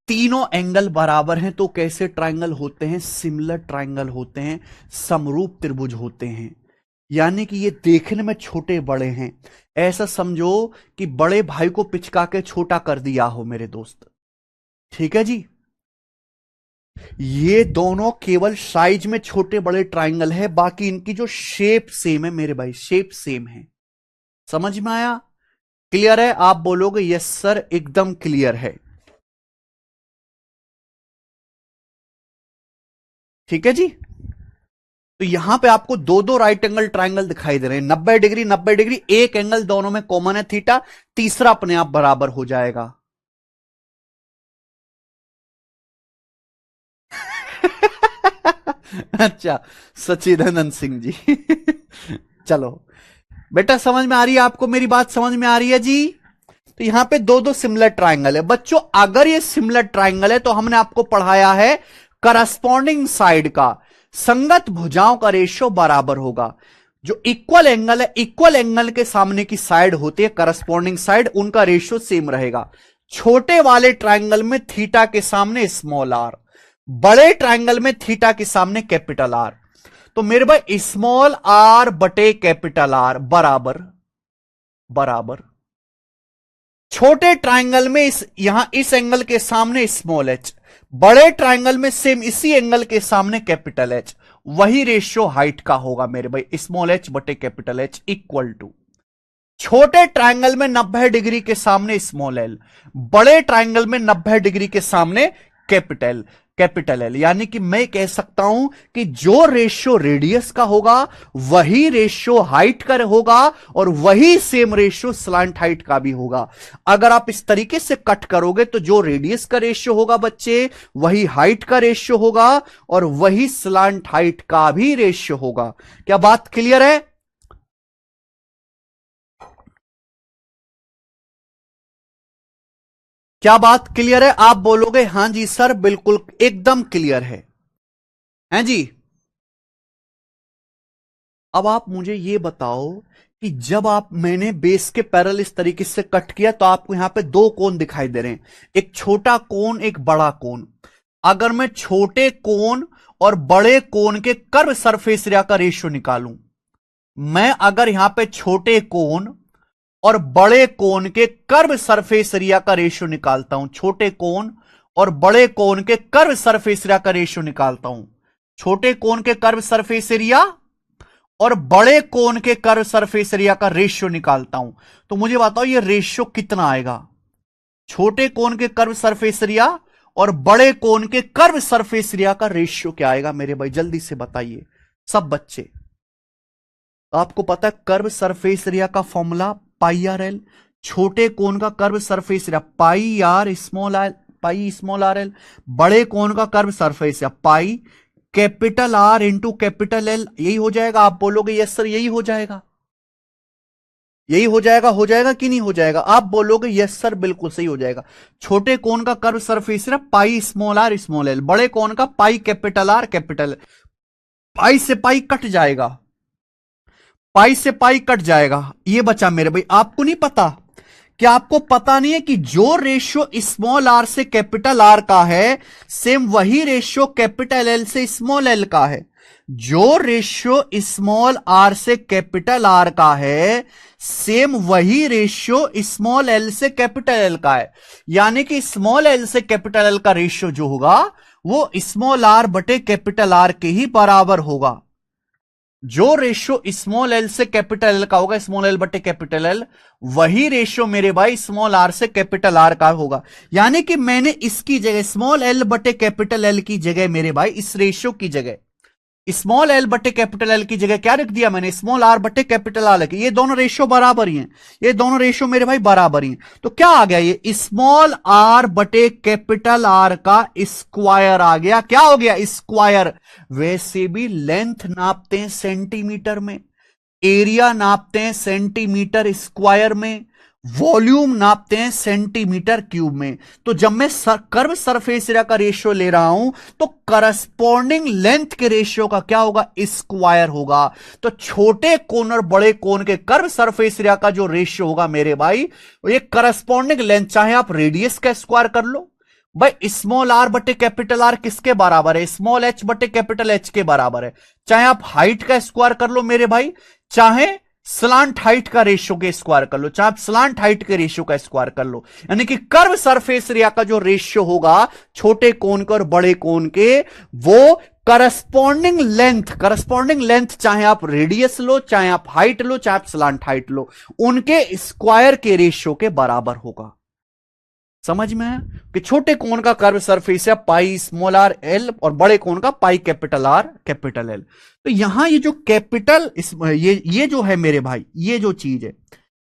तीनों एंगल बराबर हैं तो कैसे ट्रायंगल होते हैं? सिमिलर ट्रायंगल होते हैं, समरूप त्रिभुज होते हैं। यानी कि ये देखने में छोटे बड़े हैं, ऐसा समझो कि बड़े भाई को पिचका के छोटा कर दिया हो मेरे दोस्त। ठीक है जी, ये दोनों केवल साइज में छोटे बड़े ट्रायंगल है, बाकी इनकी जो शेप सेम है मेरे भाई, शेप सेम है। समझ में आया? क्लियर है? आप बोलोगे यस सर एकदम क्लियर है। ठीक है जी, तो यहां पे आपको दो दो राइट एंगल ट्रायंगल दिखाई दे रहे हैं, 90 डिग्री 90 डिग्री, एक एंगल दोनों में कॉमन है थीटा, तीसरा अपने आप बराबर हो जाएगा। अच्छा, सचिदानंद सिंह जी चलो बेटा, समझ में आ रही है आपको? मेरी बात समझ में आ रही है जी? तो यहां पे दो दो सिमिलर ट्राइंगल है बच्चों। अगर ये सिमिलर ट्राइंगल है तो हमने आपको पढ़ाया है करस्पॉन्डिंग साइड का संगत भुजाओं का रेशियो बराबर होगा। जो इक्वल एंगल है, इक्वल एंगल के सामने की साइड होती है करस्पॉन्डिंग साइड, उनका रेशियो सेम रहेगा। छोटे वाले ट्राइंगल में थीटा के सामने स्मॉल आर, बड़े ट्राइंगल में थीटा के सामने कैपिटल आर। तो मेरे भाई स्मॉल आर बटे कैपिटल आर बराबर बराबर छोटे ट्राइंगल में यहां इस एंगल के सामने स्मॉल एच, बड़े ट्राइंगल में सेम इसी एंगल के सामने कैपिटल एच। वही रेशियो हाइट का होगा मेरे भाई, स्मॉल एच बटे कैपिटल एच इक्वल टू छोटे ट्राइंगल में 90 डिग्री के सामने स्मॉल एल, बड़े ट्राइंगल में 90 डिग्री के सामने कैपिटल एल। यानी कि मैं कह सकता हूं कि जो रेशियो रेडियस का होगा वही रेशियो हाइट का होगा और वही सेम रेशियो स्लांट हाइट का भी होगा। अगर आप इस तरीके से कट करोगे तो जो रेडियस का रेशियो होगा बच्चे वही हाइट का रेशियो होगा और वही स्लांट हाइट का भी रेशियो होगा। क्या बात क्लियर है? क्या बात क्लियर है? आप बोलोगे हां जी सर बिल्कुल एकदम क्लियर है। हैं जी? अब आप मुझे ये बताओ कि जब मैंने बेस के पैरेलल इस तरीके से कट किया तो आपको यहां पे दो कोण दिखाई दे रहे हैं, एक छोटा कोण एक बड़ा कोण। अगर मैं छोटे कोण और बड़े कोण के कर्व सरफेस एरिया का रेशियो निकालूं, मैं अगर यहां पे छोटे कोण और बड़े कोण के कर्व सरफेस एरिया का रेशियो निकालता हूं, छोटे कोण और बड़े कोण के कर्व सरफेस एरिया का रेशियो निकालता हूं, छोटे कोण के कर्व सरफेस एरिया और बड़े कोण के कर्व सरफेस एरिया का रेशियो निकालता हूं, तो मुझे बताओ ये रेशियो कितना आएगा? छोटे कोण के कर्व सरफेस एरिया और बड़े कोण के कर्व सरफेस एरिया का रेशियो क्या आएगा मेरे भाई? जल्दी से बताइए सब बच्चे। आपको पता है कर्व सरफेस एरिया का फॉर्मूला पाई आर एल, छोटे कोण का curve surface area pi R small R L, बड़े कोण का curve surface area pi capital R into capital L. यही हो जाएगा? आप बोलोगे यस सर यही हो जाएगा, यही हो जाएगा कि नहीं हो जाएगा? आप बोलोगे यस सर बिल्कुल सही हो जाएगा। छोटे कोण का curve surface area pi small R small L, बड़े कोण का pi capital R capital L. Pi से पाई कट जाएगा, पाई से पाई कट जाएगा, ये बचा मेरे भाई। आपको नहीं पता? क्या आपको पता नहीं है कि जो रेशियो स्मॉल आर से कैपिटल आर का है सेम वही रेशियो कैपिटल एल से स्मॉल एल का है? जो रेशियो स्मॉल आर से कैपिटल आर का है सेम वही रेशियो स्मॉल एल से कैपिटल एल का है। यानी कि स्मॉल एल से कैपिटल एल का रेशियो जो होगा वो स्मॉल आर बटे कैपिटल आर के ही बराबर होगा। जो रेशियो स्मॉल एल से कैपिटल एल का होगा, स्मॉल एल बटे कैपिटल एल, वही रेशियो मेरे भाई स्मॉल आर से कैपिटल आर का होगा। यानी कि मैंने इसकी जगह स्मॉल एल बटे कैपिटल एल की जगह मेरे भाई इस रेशियो की जगह स्मॉल एल बटे कैपिटल एल की जगह क्या रख दिया मैंने? स्मॉल आर बटे कैपिटल आर की। ये दोनों रेशियो बराबर ही हैं, ये दोनों रेशियो मेरे भाई बराबर ही हैं। तो क्या आ गया? ये स्मॉल आर बटे कैपिटल आर का स्क्वायर आ गया। क्या हो गया? स्क्वायर। वैसे भी लेंथ नापते हैं सेंटीमीटर में, एरिया नापते हैं सेंटीमीटर स्क्वायर में, वॉल्यूम नापते हैं सेंटीमीटर क्यूब में। तो जब मैं कर्व सरफेस एरिया का रेशियो ले रहा हूं तो करस्पॉन्डिंग लेंथ के रेशियो का क्या होगा? स्क्वायर होगा। तो छोटे कोण और बड़े कोण के कर्व सरफेस एरिया का जो रेशियो होगा मेरे भाई, ये करस्पॉन्डिंग लेंथ, चाहे आप रेडियस का स्क्वायर कर लो भाई, स्मॉल आर बटे कैपिटल आर किसके बराबर है? स्मॉल एच बटे कैपिटल एच के बराबर है। चाहे आप हाइट का स्क्वायर कर लो मेरे भाई, चाहे स्लांट हाइट का रेशियो के स्क्वायर कर लो, चाहे आप स्लांट हाइट के रेशियो का स्क्वायर कर लो। यानी कि कर्व सरफेस एरिया का जो रेशियो होगा छोटे कोण के और बड़े कोण के, वो करस्पॉन्डिंग लेंथ चाहे आप रेडियस लो, चाहे आप हाइट लो, चाहे आप स्लांट हाइट लो, उनके स्क्वायर के रेशियो के बराबर होगा। समझ में है कि छोटे कोण का कर्व सरफेस है पाई स्मॉल आर एल और बड़े कोण का pi capital R capital L. तो यहां ये जो कैपिटल ये जो है मेरे भाई, ये जो चीज है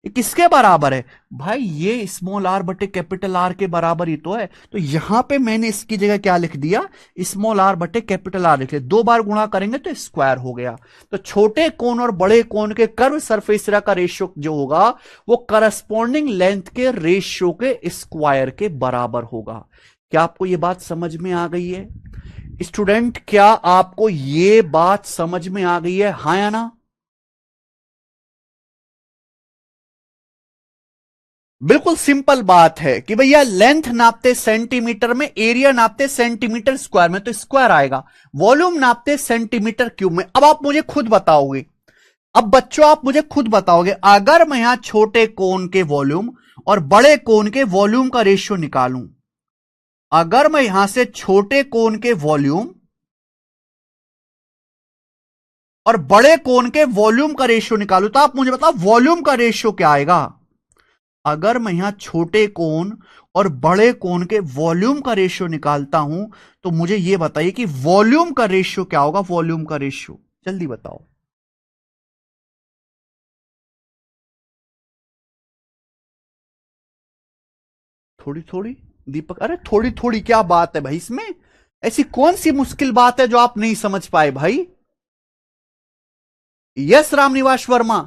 ये किसके बराबर है भाई? ये स्मॉल आर बटे कैपिटल आर के बराबर ही तो है। तो यहां पे मैंने इसकी जगह क्या लिख दिया? स्मॉल आर बटे कैपिटल आर लिख लिया। 2 बार गुणा करेंगे तो स्क्वायर हो गया। तो छोटे कोण और बड़े कोण के कर्व सरफेस एरिया का रेशियो जो होगा वो करस्पॉन्डिंग लेंथ के रेशियो के स्क्वायर के बराबर होगा। क्या आपको ये बात समझ में आ गई है स्टूडेंट? क्या आपको ये बात समझ में आ गई है, हाँ या ना? बिल्कुल सिंपल बात है कि भैया लेंथ नापते सेंटीमीटर में, एरिया नापते सेंटीमीटर स्क्वायर में, तो स्क्वायर आएगा। वॉल्यूम नापते सेंटीमीटर क्यूब में। अब आप मुझे खुद बताओगे, अब बच्चों आप मुझे खुद बताओगे, अगर मैं यहां छोटे कोण के वॉल्यूम और बड़े कोण के वॉल्यूम का रेशियो निकालूं, अगर मैं यहां से छोटे कोण के वॉल्यूम और बड़े कोण के वॉल्यूम का रेशियो निकालूं, तो आप मुझे बताओ वॉल्यूम का रेशियो क्या आएगा? अगर मैं यहां छोटे कोण और बड़े कोण के वॉल्यूम का रेशियो निकालता हूं, तो मुझे यह बताइए कि वॉल्यूम का रेशियो क्या होगा? वॉल्यूम का रेशियो जल्दी बताओ। थोड़ी थोड़ी दीपक, अरे थोड़ी थोड़ी क्या बात है भाई इसमें? ऐसी कौन सी मुश्किल बात है जो आप नहीं समझ पाए भाई? यस रामनिवास वर्मा।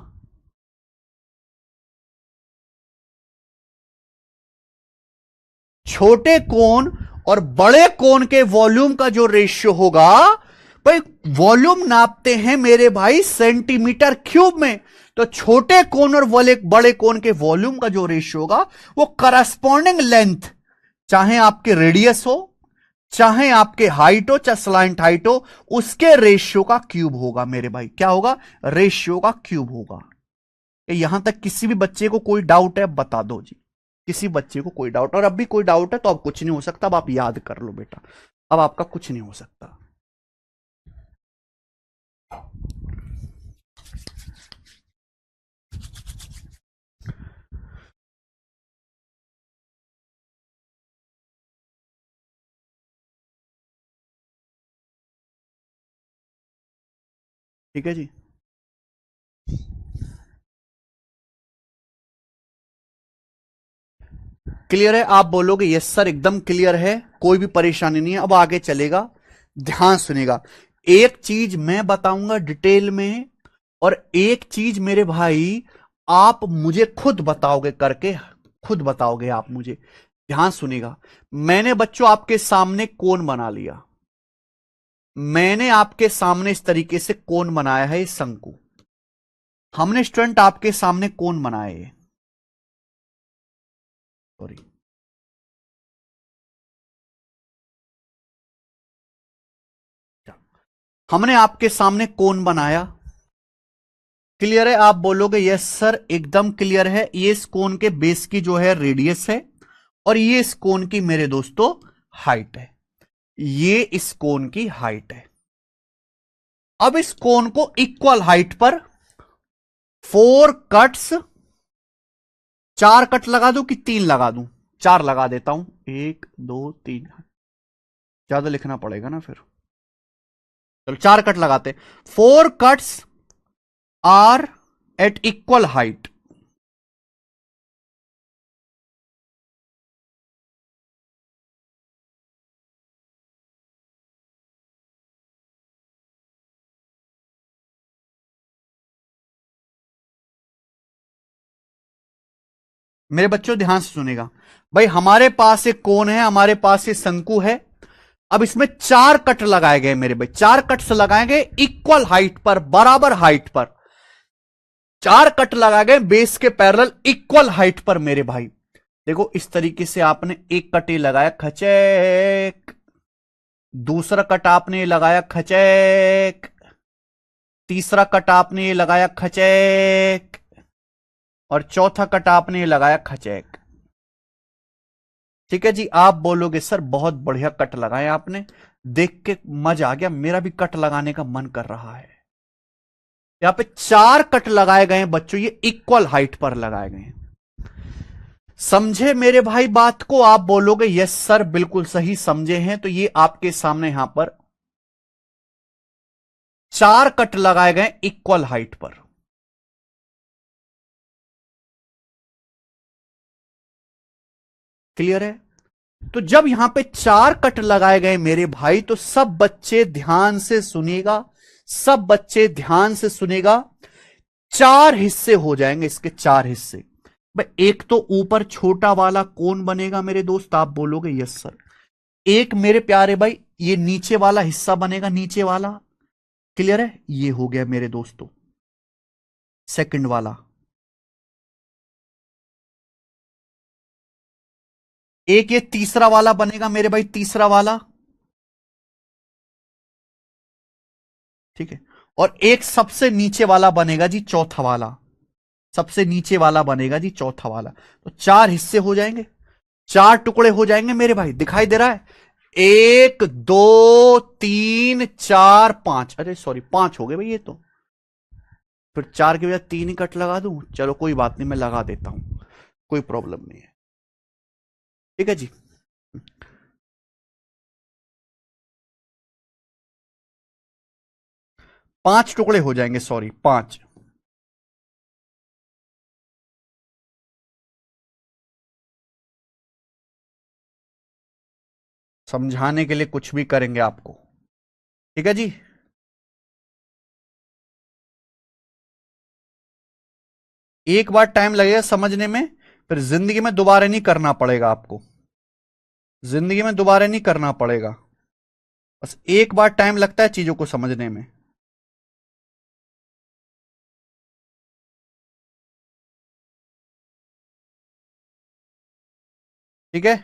छोटे कोण और बड़े कोण के वॉल्यूम का जो रेशियो होगा, भाई वॉल्यूम नापते हैं मेरे भाई सेंटीमीटर क्यूब में, तो छोटे कोण और बड़े कोण के वॉल्यूम का जो रेशियो होगा वो करस्पॉन्डिंग लेंथ, चाहे आपके रेडियस हो, चाहे आपके हाइट हो, चाहे स्लाइंट हाइट हो, उसके रेशियो का क्यूब होगा मेरे भाई। क्या होगा? रेशियो का क्यूब होगा। यहां तक किसी भी बच्चे को कोई डाउट है? बता दो जी। किसी बच्चे को कोई डाउट? और अब भी कोई डाउट है तो अब कुछ नहीं हो सकता। अब आप याद कर लो बेटा, अब आपका कुछ नहीं हो सकता। ठीक है जी। क्लियर है? आप बोलोगे यस सर एकदम क्लियर है, कोई भी परेशानी नहीं है। अब आगे चलेगा, ध्यान सुनेगा। एक चीज मैं बताऊंगा डिटेल में, और एक चीज मेरे भाई आप मुझे खुद बताओगे करके, खुद बताओगे आप मुझे। ध्यान सुनेगा। मैंने बच्चों आपके सामने कोण बना लिया, मैंने आपके सामने इस तरीके से कोण बनाया है, इस शंकु। हमने स्टूडेंट आपके सामने कोण बनाए हैं, सॉरी, हमने आपके सामने कोण बनाया। क्लियर है? आप बोलोगे यस सर एकदम क्लियर है। ये इस कोण के बेस की जो है रेडियस है, और ये इस कोण की मेरे दोस्तों हाइट है। ये इस कोण की हाइट है। अब इस कोण को इक्वल हाइट पर 4 कट्स, 4 कट लगा दूं कि 3 लगा दूं? 4 लगा देता हूं, 1 2 3। ज्यादा लिखना पड़ेगा ना फिर, चलो 4 कट लगाते। 4 cuts are at equal height. मेरे बच्चों ध्यान से सुनेगा भाई, हमारे पास एक कोण है, हमारे पास ये शंकु है। अब इसमें 4 कट लगाए गए मेरे भाई, 4 कट्स लगाए गए इक्वल हाइट पर, बराबर हाइट पर। 4 कट लगाए गए बेस के पैरेलल इक्वल हाइट पर मेरे भाई। देखो इस तरीके से आपने एक कट ये लगाया खचेक, दूसरा कट आपने ये लगाया खचेक, तीसरा कट आपने ये लगाया खचेक, और चौथा कट आपने ये लगाया खचेक। ठीक है जी। आप बोलोगे सर बहुत बढ़िया कट लगाए आपने, देख के मजा आ गया, मेरा भी कट लगाने का मन कर रहा है। यहां पे 4 कट लगाए गए हैं बच्चों, ये इक्वल हाइट पर लगाए गए हैं। समझे मेरे भाई बात को? आप बोलोगे यस सर बिल्कुल सही समझे हैं। तो ये आपके सामने यहां पर 4 कट लगाए गए इक्वल हाइट पर। क्लियर है? तो जब यहां पे 4 कट लगाए गए मेरे भाई, तो सब बच्चे ध्यान से सुनिएगा, सब बच्चे ध्यान से सुनेगा। 4 हिस्से हो जाएंगे इसके, 4 हिस्से। भाई एक तो ऊपर छोटा वाला कौन बनेगा मेरे दोस्त? आप बोलोगे यस सर। एक मेरे प्यारे भाई ये नीचे वाला हिस्सा बनेगा, नीचे वाला। क्लियर है? ये हो गया मेरे दोस्तों सेकंड वाला। एक ये तीसरा वाला बनेगा मेरे भाई, तीसरा वाला। ठीक है। और एक सबसे नीचे वाला बनेगा जी, चौथा वाला। सबसे नीचे वाला बनेगा जी चौथा वाला। तो 4 हिस्से हो जाएंगे, 4 टुकड़े हो जाएंगे मेरे भाई। दिखाई दे रहा है? 1 2 3 4 5। अरे सॉरी, 5 हो गए भाई ये तो। फिर 4 के बजाय 3 ही कट लगा दूं? चलो कोई बात नहीं, मैं लगा देता हूं, कोई प्रॉब्लम नहीं है। ठीक है जी। 5 टुकड़े हो जाएंगे, सॉरी 5। समझाने के लिए कुछ भी करेंगे आपको। ठीक है जी। एक बार टाइम लगेगा समझने में, फिर जिंदगी में दोबारा नहीं करना पड़ेगा आपको, जिंदगी में दोबारा नहीं करना पड़ेगा। बस एक बार टाइम लगता है चीजों को समझने में। ठीक है।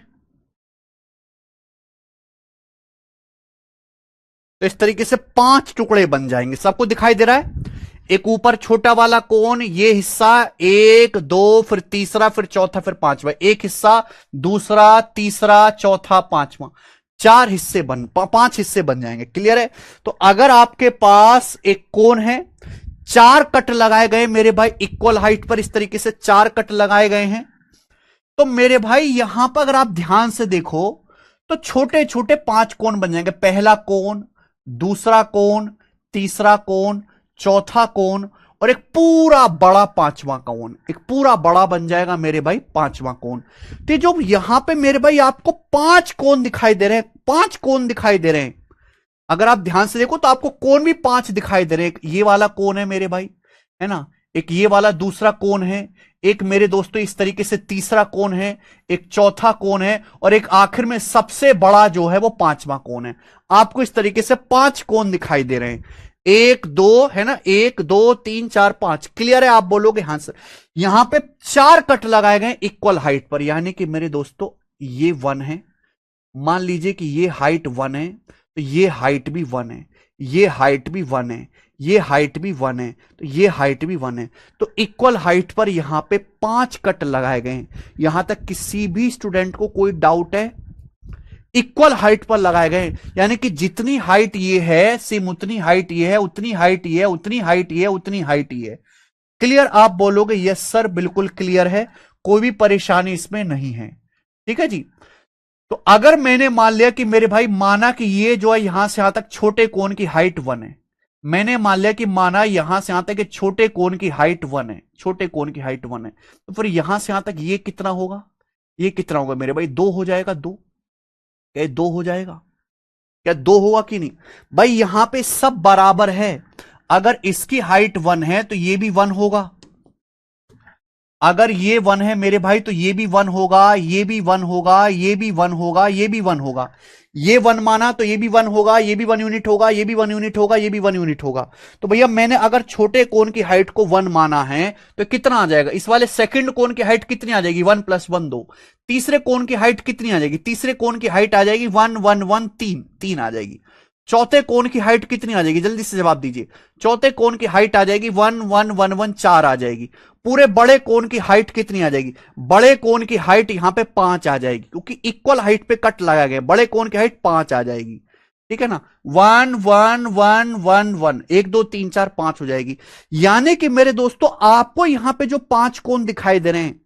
तो इस तरीके से 5 टुकड़े बन जाएंगे। सबको दिखाई दे रहा है? एक ऊपर छोटा वाला कोन, ये हिस्सा 1 2, फिर तीसरा, फिर चौथा, फिर पांचवा। एक हिस्सा, दूसरा, तीसरा, चौथा, पांचवा। 4 हिस्से 5 हिस्से बन जाएंगे। क्लियर है? तो अगर आपके पास एक कोन है, 4 कट लगाए गए मेरे भाई इक्वल हाइट पर, इस तरीके से 4 कट लगाए गए हैं, तो मेरे भाई यहां पर अगर आप ध्यान से देखो तो छोटे छोटे 5 कोण बन जाएंगे। पहला कोण, दूसरा कोण, तीसरा कोण, चौथा कोण, और एक पूरा बड़ा 5वां कोण, एक पूरा बड़ा बन जाएगा मेरे भाई 5वां कोण। तो जो यहां पे मेरे भाई आपको 5 कोण दिखाई दे रहे हैं, 5 कोण दिखाई दे रहे हैं। अगर आप ध्यान से देखो तो आपको कोण भी 5 दिखाई दे रहे हैं। ये वाला कोण है मेरे भाई, है ना? एक ये वाला दूसरा कोण है, एक मेरे दोस्तों इस तरीके से तीसरा कोण है, एक चौथा कोण है, और एक आखिर में सबसे बड़ा जो है वो 5वां कोण है। आपको इस तरीके से 5 कोण दिखाई दे रहे हैं। 1 2 है ना, 1 2 3 4 5। क्लियर है? आप बोलोगे हाँ सर। यहां पे 4 कट लगाए गए इक्वल हाइट पर, यानी कि मेरे दोस्तों ये 1 है। मान लीजिए कि ये हाइट 1 है, तो ये हाइट भी 1 है, ये हाइट भी 1 है, ये हाइट भी 1 है, तो ये हाइट भी 1 है। तो इक्वल हाइट पर यहां पे 5 कट लगाए गए हैं। यहां तक किसी भी स्टूडेंट को कोई डाउट है? इक्वल हाइट पर लगाए गए, यानी कि जितनी हाइट ये है सेम उतनी हाइट ये है, उतनी हाइट ये है, उतनी हाइट ये है, उतनी हाइट ये है। क्लियर? आप बोलोगे यस सर, बिल्कुल क्लियर है, कोई भी परेशानी इसमें नहीं है। ठीक है जी। तो अगर मैंने मान लिया कि मेरे भाई, माना कि ये जो है यहां से यहां तक छोटे कोण की हाइट 1 है, मैंने मान लिया कि माना यहां से यहां तक कि छोटे कोण की हाइट 1 है, छोटे कोण की हाइट 1 है, तो फिर यहां से यहां तक ये कितना होगा? ये कितना होगा मेरे भाई? 2 हो जाएगा। 2 क्या 2 हो जाएगा? क्या 2 होगा कि नहीं? भाई यहां पे सब बराबर है। अगर इसकी हाइट 1 है तो ये भी 1 होगा। अगर ये 1 है मेरे भाई तो ये भी 1 होगा, ये भी 1 होगा, ये भी 1 होगा, ये भी 1 होगा। ये 1 माना तो ये भी 1 होगा, ये भी 1 यूनिट होगा, ये भी 1 यूनिट होगा, ये भी 1 यूनिट होगा। तो भैया मैंने अगर छोटे कोण की हाइट को 1 माना है तो कितना आ जाएगा? इस वाले सेकंड कोण की हाइट कितनी आ जाएगी? 1 + 1 2। तीसरे कोण की हाइट कितनी आ जाएगी? तीसरे कोण की हाइट आ जाएगी 1 1 1 3, 3 आ जाएगी। चौथे कोण की हाइट कितनी आ जाएगी? जल्दी से जवाब दीजिए। चौथे कोण की हाइट आ जाएगी 1 1 1 1 4 आ जाएगी। पूरे बड़े कोण की हाइट कितनी आ जाएगी? बड़े कोण की हाइट यहां पे 5 आ जाएगी, क्योंकि इक्वल हाइट पे कट लगाया गया। बड़े कोण की हाइट 5 आ जाएगी। ठीक है ना? 1 1 1 1 1, 1 2 3 4 5 हो जाएगी। यानी कि मेरे दोस्तों आपको यहां पे जो 5 कोण दिखाई दे रहे हैं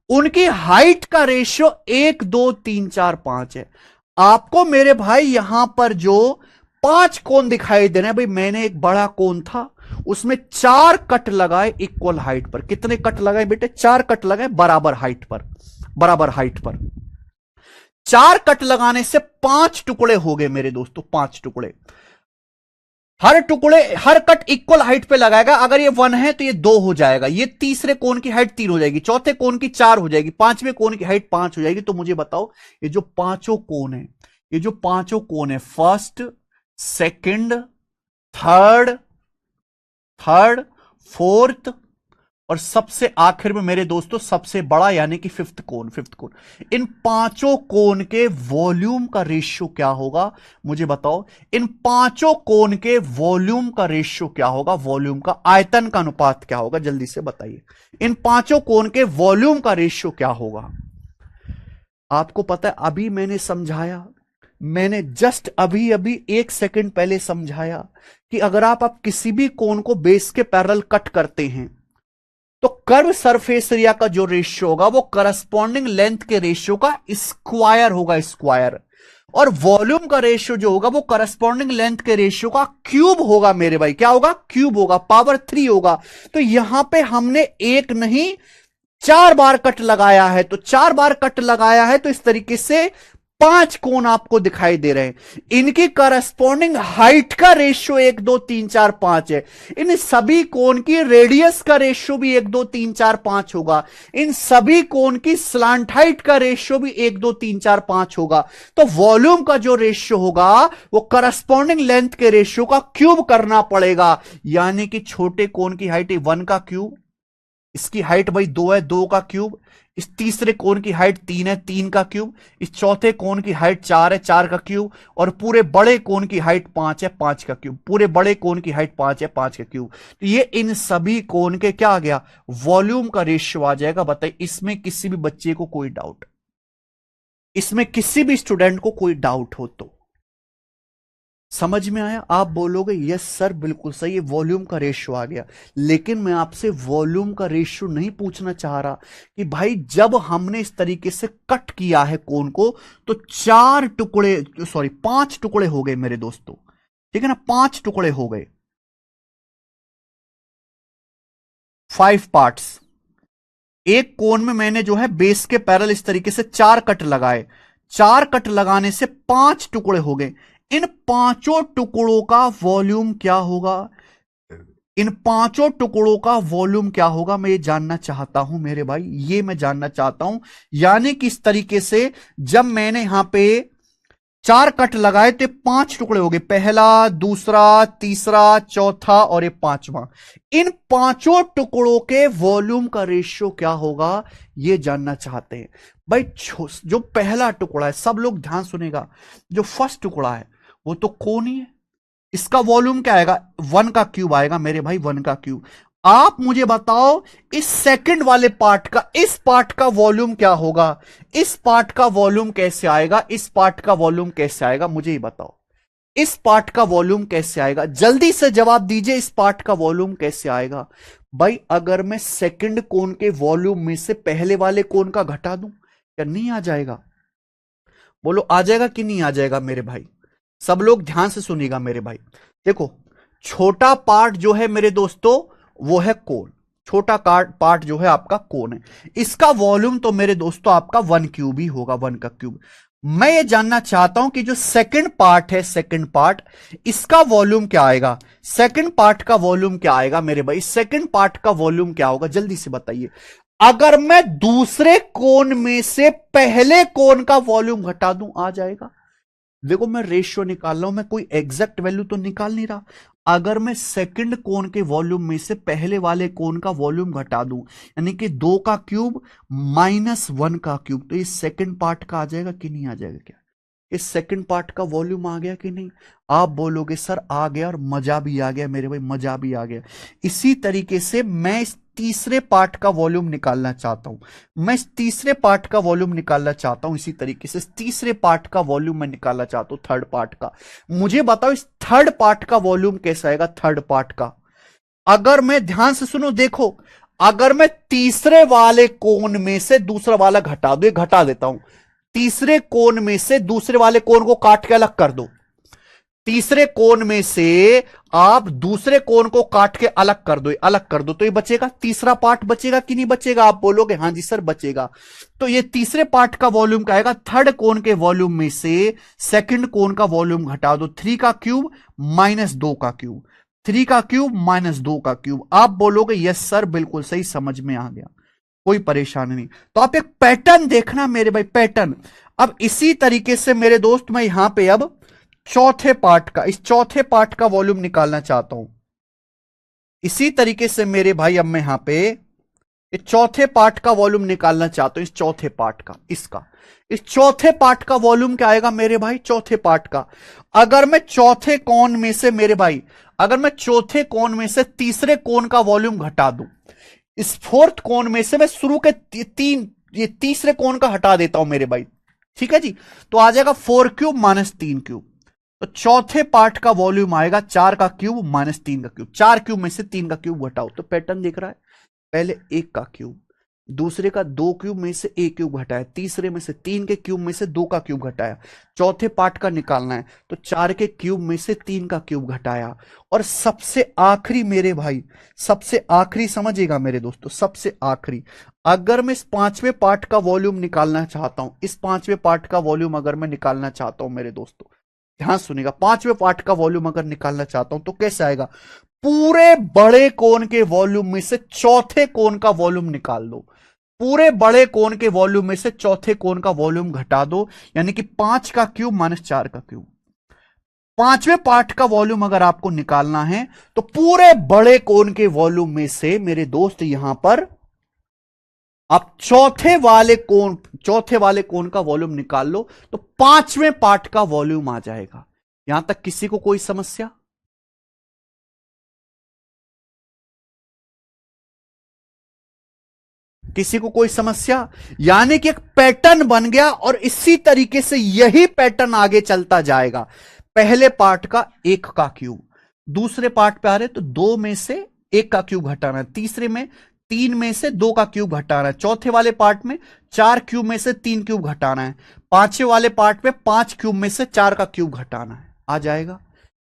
उनकी हाइट का रेशियो 1 2 3 4 5 है। आपको मेरे भाई यहां पर जो 5 कोण दिखाई दे रहे हैं, भाई मैंने एक बड़ा कोण था उसमें 4 कट लगाए इक्वल हाइट पर। कितने कट लगाए बेटे? 4 कट लगाए बराबर हाइट पर, बराबर हाइट पर। 4 कट लगाने से 5 टुकड़े हो गए मेरे दोस्तों, 5 टुकड़े। हर कट इक्वल हाइट पे लगाएगा। अगर ये 1 है तो ये 2 हो जाएगा, ये तीसरे कोण की हाइट 3 हो जाएगी, चौथे कोण की 4 हो जाएगी, पांचवें कोण की हाइट 5 हो जाएगी। तो मुझे बताओ ये जो पांचों कोण है, ये जो पांचों कोण है, फर्स्ट, सेकंड, थर्ड, फोर्थ और सबसे आखिर में मेरे दोस्तों सबसे बड़ा यानी कि फिफ्थ कोण, इन पांचों कोण के वॉल्यूम का रेशियो क्या होगा मुझे बताओ। इन पांचों कोण के वॉल्यूम का रेशियो क्या होगा, वॉल्यूम का, आयतन का अनुपात क्या होगा, जल्दी से बताइए। इन पांचों कोण के वॉल्यूम का रेशियो क्या होगा। आपको पता है अभी मैंने समझाया, मैंने जस्ट अभी 1 सेकंड पहले समझाया कि अगर आप किसी भी कोण को बेस के पैरेलल कट करते हैं तो कर्व सरफेस एरिया का जो रेशियो होगा वो करस्पॉन्डिंग लेंथ के रेशियो का स्क्वायर होगा, स्क्वायर। और वॉल्यूम का रेशियो जो होगा वो करस्पॉन्डिंग लेंथ के रेशियो का क्यूब होगा मेरे भाई। क्या होगा, क्यूब होगा, पावर 3 होगा। तो यहां पे हमने एक नहीं 4 बार कट लगाया है, तो 4 बार कट लगाया है तो इस तरीके से 5 कोण आपको दिखाई दे रहे हैं। इनकी करस्पॉन्डिंग हाइट का रेशियो 1 2 3 4 5 है। इन सभी कोण की रेडियस का रेशियो भी 1 2 3 4 5 होगा। इन सभी कोण की स्लांट हाइट का रेशियो भी 1 2 3 4 5 होगा। तो वॉल्यूम का जो रेशियो होगा वो करस्पॉन्डिंग लेंथ के रेशियो का क्यूब करना पड़ेगा। यानी कि छोटे कोण की हाइट 1 का क्यूब, इसकी हाइट भाई 2 है, 2 का क्यूब। इस तीसरे कोण की हाइट 3 है, 3 का क्यूब। इस चौथे कोण की हाइट 4 है, 4 का क्यूब। और पूरे बड़े कोण की हाइट 5 है, 5 का क्यूब। पूरे बड़े कोण की हाइट 5 है, 5 का क्यूब। तो ये इन सभी कोण के क्या आ गया, वॉल्यूम का रेशियो आ जाएगा। बताइए इसमें किसी भी बच्चे को कोई डाउट, इसमें किसी भी स्टूडेंट को कोई डाउट हो तो समझ में आया। आप बोलोगे यस सर बिल्कुल सही है, वॉल्यूम का रेशियो आ गया। लेकिन मैं आपसे वॉल्यूम का रेशियो नहीं पूछना चाह रहा कि भाई जब हमने इस तरीके से कट किया है कोण को तो 5 टुकड़े हो गए मेरे दोस्तों, ठीक है ना, 5 टुकड़े हो गए, 5 पार्ट्स। एक कोण में मैंने जो है बेस के पैरेलल इस तरीके से 4 कट लगाए, 4 कट लगाने से 5 टुकड़े हो गए। इन पांचों टुकड़ों का वॉल्यूम क्या होगा, इन पांचों टुकड़ों का वॉल्यूम क्या होगा, मैं ये जानना चाहता हूं मेरे भाई, ये मैं जानना चाहता हूं। यानी कि इस तरीके से जब मैंने यहां पे 4 कट लगाए तो 5 टुकड़े हो गए, पहला, दूसरा, तीसरा, चौथा और ये 5वां। इन पांचों टुकड़ों के वॉल्यूम का रेशियो क्या होगा ये जानना चाहते हैं भाई। जो पहला टुकड़ा है, सब लोग ध्यान सुनेगा, जो फर्स्ट टुकड़ा है वो तो कोण ही है, इसका वॉल्यूम क्या आएगा, 1 का क्यूब आएगा मेरे भाई, 1 का क्यूब। आप मुझे बताओ इस सेकंड वाले पार्ट का, इस पार्ट का वॉल्यूम क्या होगा, इस पार्ट का वॉल्यूम कैसे आएगा, इस पार्ट का वॉल्यूम कैसे आएगा, मुझे ही बताओ इस पार्ट का वॉल्यूम कैसे आएगा। जल्दी से जवाब दीजिए, इस पार्ट का वॉल्यूम कैसे आएगा भाई। अगर मैं सेकंड कोण के वॉल्यूम में से पहले वाले कोण का घटा दूं क्या नहीं आ जाएगा, बोलो आ जाएगा कि नहीं आ जाएगा मेरे भाई। सब लोग ध्यान से सुनिएगा मेरे भाई। देखो छोटा पार्ट जो है मेरे दोस्तों वो है कोण, छोटा पार्ट जो है आपका कोण है, इसका वॉल्यूम तो मेरे दोस्तों आपका 1 क्यूब ही होगा, 1 का क्यूब। मैं ये जानना चाहता हूं कि जो सेकंड पार्ट है, सेकंड पार्ट, इसका वॉल्यूम क्या आएगा, सेकंड पार्ट का वॉल्यूम क्या आएगा मेरे भाई, सेकंड पार्ट का वॉल्यूम क्या होगा, जल्दी से बताइए। अगर मैं दूसरे कोण में से पहले कोण का वॉल्यूम घटा दूं आ जाएगा। देखो मैं रेशियो निकाल रहा हूं, मैं कोई एग्जैक्ट वैल्यू तो निकाल नहीं रहा। अगर मैं सेकंड कोण के वॉल्यूम में से पहले वाले कोण का वॉल्यूम घटा दूं, यानी कि 2 का क्यूब माइनस 1 का क्यूब, तो ये सेकंड पार्ट का आ जाएगा कि नहीं आ जाएगा, क्या इस सेकंड पार्ट का वॉल्यूम आ गया कि नहीं। आप बोलोगे सर आ गया, और मजा भी आ गया मेरे भाई, मजा भी आ गया। इसी तरीके से मैं इस तीसरे पार्ट का वॉल्यूम निकालना चाहता हूं, मैं इस तीसरे पार्ट का वॉल्यूम निकालना चाहता हूं। इसी तरीके से तीसरे पार्ट का वॉल्यूम मैं निकालना चाहता हूं, थर्ड पार्ट का। मुझे बताओ इस थर्ड पार्ट का वॉल्यूम कैसा आएगा, थर्ड पार्ट का। अगर मैं ध्यान से सुनो, देखो अगर मैं तीसरे वाले कोण में से दूसरा वाला घटा दो, घटा देता हूं, तीसरे कोण में से दूसरे वाले कोण को काट के अलग कर दो, तीसरे कोण में से आप दूसरे कोण को काट के अलग कर दो, अलग कर दो, तो ये बचेगा, तीसरा पार्ट बचेगा कि नहीं बचेगा? आप बोलोगे हाँ जी सर बचेगा। तो ये तीसरे पार्ट का वॉल्यूम क्या आएगा? थर्ड कोण के वॉल्यूम में से सेकंड कोण का वॉल्यूम घटा दो, 3 का क्यूब माइनस 2 का क्यूब, 3 का क्यूब माइनस 2 का क्यूब। आप बोलोगे यस सर बिल्कुल सही, समझ में आ गया, कोई परेशानी नहीं। तो आप एक पैटर्न देखना मेरे भाई, पैटर्न। अब इसी तरीके से मेरे दोस्त मैं यहां पे अब चौथे पार्ट का, इस चौथे पार्ट का वॉल्यूम निकालना चाहता हूं। इसी तरीके से मेरे भाई अब मैं यहां पे इस चौथे पार्ट का वॉल्यूम निकालना चाहता हूं, इस चौथे पार्ट का, इसका, इस चौथे पार्ट का वॉल्यूम क्या आएगा मेरे भाई? चौथे पार्ट का अगर मैं चौथे कोण में से मेरे भाई, अगर मैं चौथे कोण में से तीसरे कोण का वॉल्यूम घटा दूं, इस फोर्थ कोण में से मैं शुरू के तीन, ये तीसरे कोण का हटा देता हूं मेरे भाई, ठीक है जी। तो आ जाएगा 4 क्यूब माइनस 3 क्यूब। तो चौथे पार्ट का वॉल्यूम आएगा 4 का क्यूब माइनस 3 का क्यूब। 4 क्यूब में से 3 का क्यूब घटाओ, तो पैटर्न दिख रहा है, पहले 1 का क्यूब, दूसरे का 2 क्यूब में से 1 क्यूब घटाया, तीसरे में से 3 के क्यूब में से 2 का क्यूब घटाया, चौथे पार्ट का निकालना है तो 4 के क्यूब में से 3 का क्यूब घटाया, और सबसे आखिरी मेरे भाई, सबसे आखिरी समझिएगा मेरे दोस्तों, सबसे आखिरी अगर मैं इस पांचवें पार्ट का वॉल्यूम निकालना चाहता हूं, इस पांचवें पार्ट का वॉल्यूम अगर मैं निकालना चाहता हूं मेरे दोस्तों, ध्यान सुनिएगा, पांचवें पार्ट का वॉल्यूम अगर निकालना चाहता हूं तो कैसे आएगा? पूरे बड़े कोण के वॉल्यूम में से चौथे कोण का वॉल्यूम निकाल दो, पूरे बड़े कोण के वॉल्यूम में से चौथे कोण का वॉल्यूम घटा दो, यानी कि 5 का क्यूब माइनस 4 का क्यूब। पांचवें पार्ट का वॉल्यूम अगर आपको निकालना है तो पूरे बड़े कोण के वॉल्यूम में से मेरे दोस्त यहां पर आप चौथे वाले कोण का वॉल्यूम निकाल लो, तो पांचवें पार्ट का वॉल्यूम आ जाएगा। यहां तक किसी को कोई समस्या? किसी को कोई समस्या? यानी कि एक पैटर्न बन गया, और इसी तरीके से यही पैटर्न आगे चलता जाएगा। पहले पार्ट का 1 का क्यूब, दूसरे पार्ट पे आ रहे तो 2 में से 1 का क्यूब घटाना है, तीसरे में 3 में से 2 का क्यूब घटाना है, चौथे वाले पार्ट में 4 क्यूब में से 3 क्यूब घटाना है, पांचवें वाले पार्ट में 5 क्यूब में से 4 का क्यूब घटाना है। आ जाएगा?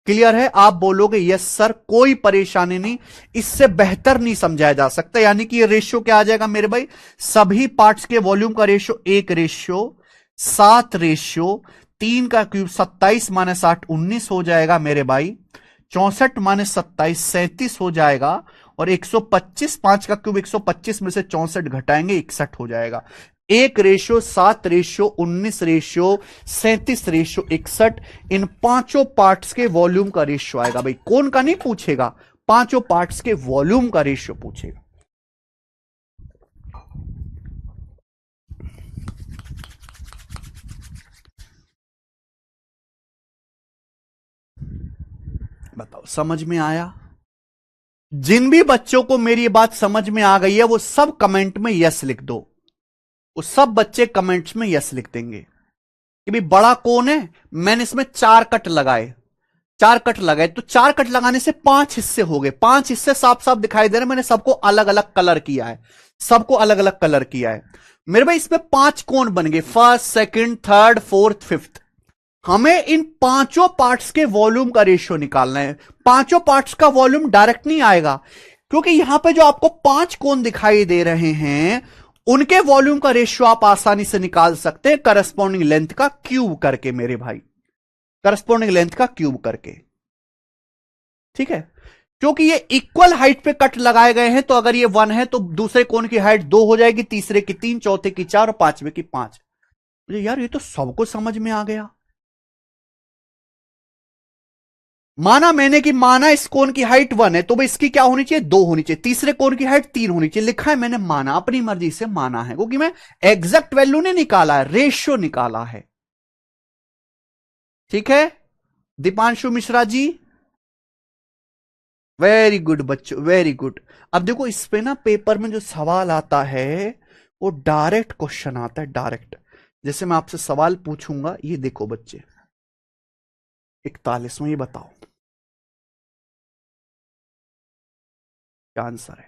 क्लियर है? आप बोलोगे यस सर, कोई परेशानी नहीं, इससे बेहतर नहीं समझाया जा सकता। यानी कि ये रेशियो क्या आ जाएगा मेरे भाई? सभी पार्ट्स के वॉल्यूम का रेशियो 1:7 रेशियो 3 का क्यूब 27 माइनस 8 19 हो जाएगा मेरे भाई, 64 माइनस 27 37 हो जाएगा, और 125, 5 का क्यूब 125 में से 64 घटाएंगे 61 हो जाएगा। 1:7:19:37:61, इन पांचों पार्ट्स के वॉल्यूम का रेशियो आएगा भाई। कौन का नहीं पूछेगा, पांचों पार्ट्स के वॉल्यूम का रेशियो पूछेगा। बताओ समझ में आया? जिन भी बच्चों को मेरी बात समझ में आ गई है वो सब कमेंट में यस लिख दो, वो सब बच्चे कमेंट्स में यस लिख देंगे कि भाई बड़ा कौन है, मैंने इसमें 4 कट लगाए, 4 कट लगाए, तो 4 कट लगाने से 5 हिस्से हो गए, 5 हिस्से साफ साफ दिखाई दे रहे, मैंने सबको अलग अलग कलर किया है, सबको अलग अलग कलर किया है मेरे भाई। इसमें 5 कोण बन गए, first second third fourth fifth. हमें इन पांचों पार्ट्स के वॉल्यूम का रेशियो निकालना है। पांचों पार्ट्स का वॉल्यूम डायरेक्ट नहीं आएगा, क्योंकि यहां पे जो आपको 5 कोण दिखाई दे रहे हैं उनके वॉल्यूम का रेशियो आप आसानी से निकाल सकते हैं करस्पॉन्डिंग लेंथ का क्यूब करके मेरे भाई, करस्पॉन्डिंग लेंथ का क्यूब करके, ठीक है। क्योंकि ये इक्वल हाइट पे कट लगाए गए हैं, तो अगर ये 1 है तो दूसरे कोण की हाइट 2 हो जाएगी, तीसरे की 3, चौथे की 4 और पांचवे की 5। मुझे यार ये तो सबको समझ में आ गया। माना मैंने कि माना इस कोण की हाइट 1 है, तो भाई इसकी क्या होनी चाहिए? 2 होनी चाहिए, तीसरे कोण की हाइट 3 होनी चाहिए। लिखा है मैंने माना, अपनी मर्जी से माना है, क्योंकि मैं एग्जैक्ट वैल्यू नहीं निकाला है, रेशियो निकाला है। ठीक है दीपांशु मिश्रा जी, वेरी गुड बच्चों, वेरी गुड। अब देखो इस पे ना पेपर में जो सवाल आता है वो डायरेक्ट क्वेश्चन आता है, डायरेक्ट। जैसे मैं आपसे सवाल पूछूंगा, ये देखो बच्चे, 41वां, ये बताओ क्या आंसर है?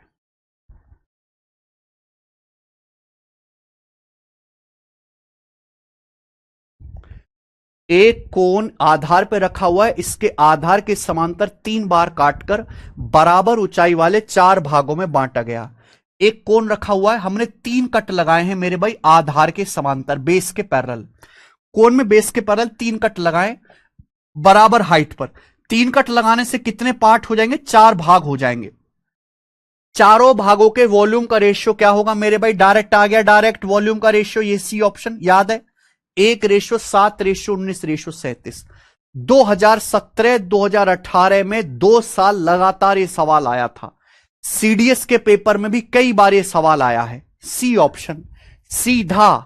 एक कोण आधार पे रखा हुआ है, इसके आधार के समांतर 3 बार काटकर बराबर ऊंचाई वाले 4 भागों में बांटा गया। एक कोण रखा हुआ है, हमने 3 कट लगाए हैं मेरे भाई आधार के समांतर, बेस के पैरेलल। कोण में बेस के पैरेलल 3 कट लगाए बराबर हाइट पर। 3 कट लगाने से कितने पार्ट हो जाएंगे? 4 भाग हो जाएंगे। चारों भागों के वॉल्यूम का रेशियो क्या होगा मेरे भाई? डायरेक्ट आ गया, डायरेक्ट वॉल्यूम का रेशियो, ये सी ऑप्शन याद है, 1:7:19:37। 2017-2018 में 2 साल लगातार ये सवाल आया था। सीडीएस के पेपर में भी कई बार ये सवाल आया है। सी ऑप्शन सीधा।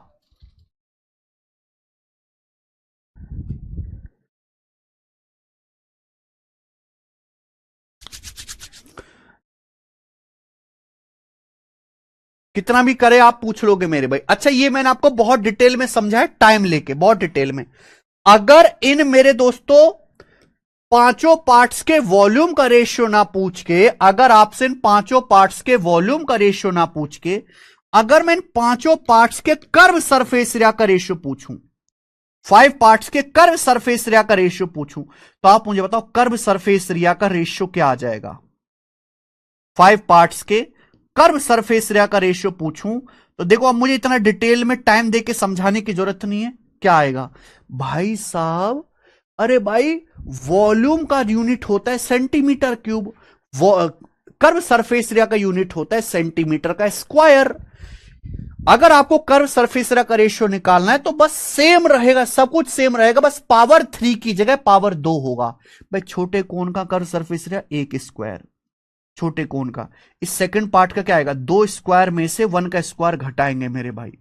कितना भी करे आप पूछ लोगे मेरे भाई। अच्छा, ये मैंने आपको बहुत डिटेल में समझाया, टाइम लेके बहुत डिटेल में। अगर इन मेरे दोस्तों पांचों पार्ट्स के वॉल्यूम का रेशियो ना पूछ के, अगर आपसे इन पांचों पार्ट्स के वॉल्यूम का रेशियो ना पूछ के, अगर मैं इन पांचों पार्ट्स के कर्व सरफेस एरिया का रेशियो पूछूं, 5 पार्ट्स के कर्व सरफेस एरिया का रेशियो पूछूं, तो आप मुझे बताओ कर्व सरफेस एरिया का रेशियो क्या आ जाएगा? 5 पार्ट्स के कर्व सरफेस एरिया का रेशियो पूछूं तो देखो, अब मुझे इतना डिटेल में टाइम देके समझाने की जरूरत नहीं है। क्या आएगा भाई साहब? अरे भाई, वॉल्यूम का यूनिट होता है centimetre cube, curve surface area का यूनिट होता है सेंटीमीटर का स्क्वायर। अगर आपको कर्व सरफेस एरिया का रेशियो निकालना है तो बस सेम रहेगा, सब कुछ सेम रहेगा, बस पावर 3 की जगह पावर 2 होगा। भाई छोटे कोण का कर्व सरफेस एरिया 1 स्क्वायर, छोटे कोण का। इस सेकंड पार्ट का क्या आएगा? 2 स्क्वायर में से 1 का स्क्वायर घटाएंगे मेरे भाई।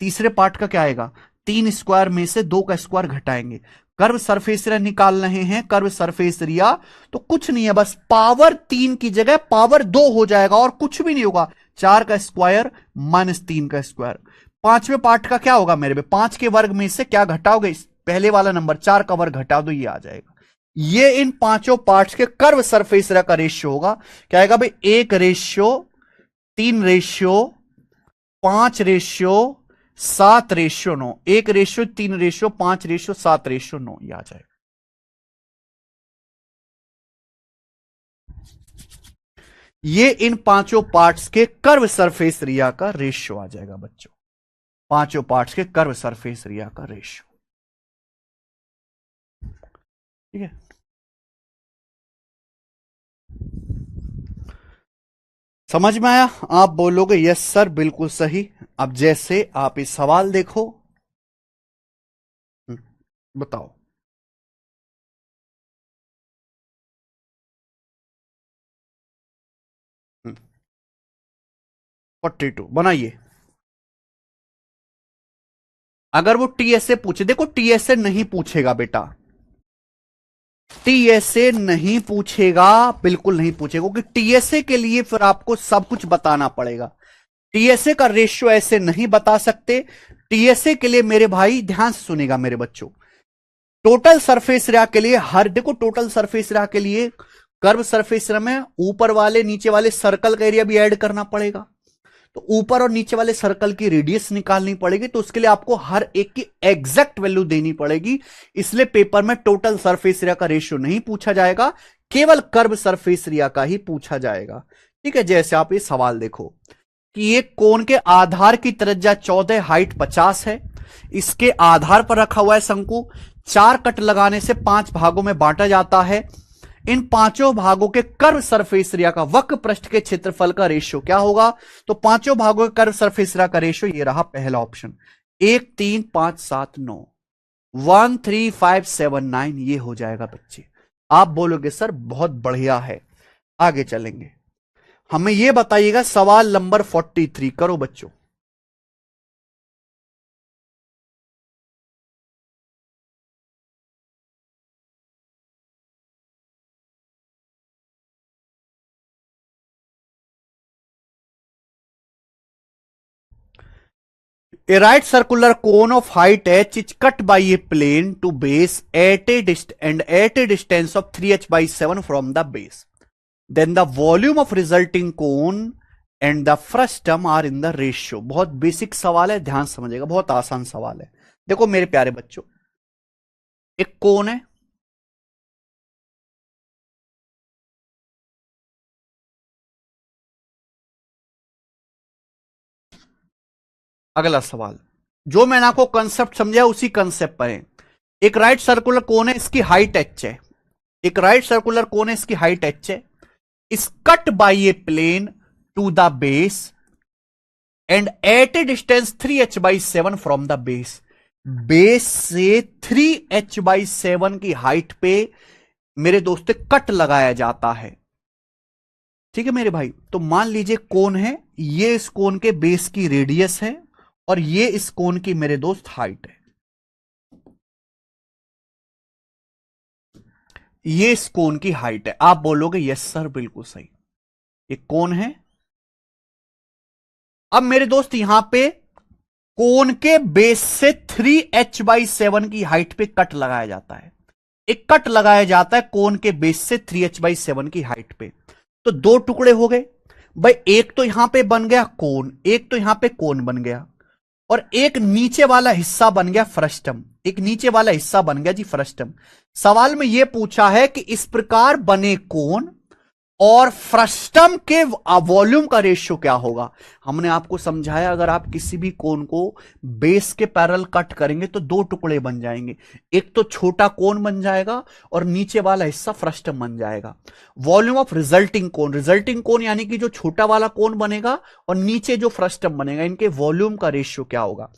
तीसरे पार्ट का क्या आएगा? 3 स्क्वायर में से 2 का स्क्वायर घटाएंगे। कर्व सरफेस एरिया निकाल रहे हैं, कर्व सरफेस एरिया, तो कुछ नहीं है, बस पावर 3 की जगह पावर 2 हो जाएगा और कुछ भी नहीं होगा। 4 का स्क्वायर माइनस 3 का स्क्वायर। पांचवें पार्ट का क्या होगा मेरे भाई? 5 के वर्ग में से क्या घटाओगे? पहले वाला नंबर 4 का वर्ग घटा दो, ये आ जाएगा। ये इन पांचों पार्ट्स के कर्व सरफेस एरिया का रेशियो होगा। क्या आएगा भाई? 1:3:5:7:9। 1:3:5:7:9 ये आ जाएगा। ये इन पांचों पार्ट्स के कर्व सरफेस एरिया का रेशियो आ जाएगा बच्चों। पांचों पार्ट्स के कर्व सरफेस एरिया का रेशियो। ठीक है, समझ में आया? आप बोलोगे यस सर बिल्कुल सही। अब जैसे आप इस सवाल देखो, बताओ। 42 बनाइए। अगर वो टीएसए पूछे, देखो टीएसए नहीं पूछेगा बेटा, टीएसए नहीं पूछेगा, बिल्कुल नहीं पूछेगा, क्योंकि टीएसए के लिए फिर आपको सब कुछ बताना पड़ेगा। टीएसए का रेशियो ऐसे नहीं बता सकते। टीएसए के लिए मेरे भाई ध्यान से सुनेगा मेरे बच्चों, टोटल सरफेस एरिया के लिए हर, देखो टोटल सरफेस एरिया के लिए कर्व सरफेस एरिया में ऊपर वाले नीचे वाले सर्कल का एरिया भी ऐड करना पड़ेगा। तो ऊपर और नीचे वाले सर्कल की रेडियस निकालनी पड़ेगी, तो उसके लिए आपको हर एक की एग्जैक्ट वैल्यू देनी पड़ेगी। इसलिए पेपर में टोटल सरफेस एरिया का रेशियो नहीं पूछा जाएगा, केवल कर्व सरफेस एरिया का ही पूछा जाएगा। ठीक है, जैसे आप ये सवाल देखो कि एक कोण के आधार की त्रिज्या 14, हाइट 50 है। इसके आधार पर रखा हुआ है शंकु, 4 कट लगाने से 5 भागों में बांटा जाता है। इन पांचों भागों के कर्व सरफेस एरिया का वक्र पृष्ठ के क्षेत्रफल का रेशियो क्या होगा? तो पांचों भागों के कर्व सरफेस एरिया का रेशियो ये रहा पहला ऑप्शन, 1:3:5:7:9, 1:3:5:7:9 ये हो जाएगा बच्चे। आप बोलोगे सर बहुत बढ़िया है, आगे चलेंगे। हमें यह बताइएगा सवाल नंबर 43 करो बच्चों। A right circular cone of height h is cut by a plane to base at a distance of 3h/7 from the base. Then the volume of resulting cone and the frustum are in the ratio. बहुत basic सवाल है, ध्यान समझेगा, बहुत आसान सवाल है। देखो मेरे प्यारे बच्चों, एक कोन है, अगला सवाल, जो मैंने आपको कंसेप्ट समझाया उसी कंसेप्ट पर है। एक राइट सर्कुलर कोन है, इसकी हाइट एच है। एक राइट सर्कुलर कोन है, इसकी हाइट एच है। Is cut by a plane to the base and at a distance 3h/7 from the base. Base से 3h/7 की हाइट पे मेरे दोस्तों कट लगाया जाता है। ठीक है मेरे भाई, तो मान लीजिए कोन है, ये इस कोन के बेस की रेडियस है और ये इस कोन की मेरे दोस्त हाइट है। ये इस कोन की हाइट है। आप बोलोगे यस सर बिल्कुल सही, ये कोन है। अब मेरे दोस्त यहां पे कोन के बेस से 3h/7 की हाइट पे कट लगाया जाता है। एक कट लगाया जाता है कोन के बेस से 3h/7 की हाइट पे। तो दो टुकड़े हो गए भाई, एक तो यहां पे बन गया कोन, एक तो यहां पे कोन बन गया, और एक नीचे वाला हिस्सा बन गया फ्रस्टम। एक नीचे वाला हिस्सा बन गया जी फ्रस्टम। सवाल में यह पूछा है कि इस प्रकार बने कोन और फ्रस्टम के वॉल्यूम का रेशियो क्या होगा। हमने आपको समझाया, अगर आप किसी भी कोन को बेस के पैरेलल कट करेंगे तो दो टुकड़े बन जाएंगे, एक तो छोटा कोन बन जाएगा और नीचे वाला हिस्सा फ्रस्टम बन जाएगा। वॉल्यूम ऑफ रिजल्टिंग कोन यानी कि जो छोटा वाला कोन बनेगा और नीचे जो फ्रस्टम बनेगा, इनके वॉल्यूम का रेशियो क्या होगा।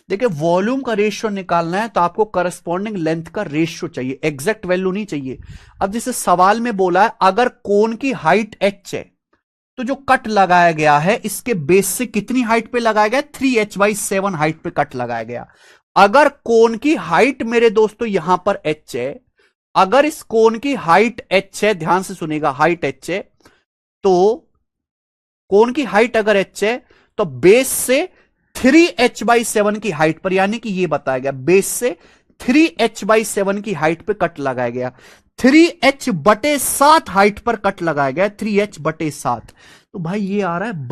देखिए, वॉल्यूम का रेशियो निकालना है तो आपको करस्पॉन्डिंग लेंथ का रेशियो चाहिए, एग्जैक्ट वैल्यू नहीं चाहिए। अब जैसे सवाल में बोला है, अगर कोन की हाइट h है तो जो कट लगाया गया है इसके बेस से कितनी हाइट पे लगाया गया, 3h/7 हाइट पे कट लगाया गया। अगर कोन की हाइट मेरे दोस्तों यहां पर h है, अगर इस कोन की हाइट h है, ध्यान से सुनेगा, हाइट h है, तो कोन की हाइट अगर h है तो बेस से 3h/7 की हाइट पर, यानी कि यह बताया गया बेस से 3h/7 की हाइट पर कट लगाया गया। 3h/7 हाइट पर कट लगाया गया, 3h/7। तो भाई ये आ रहा है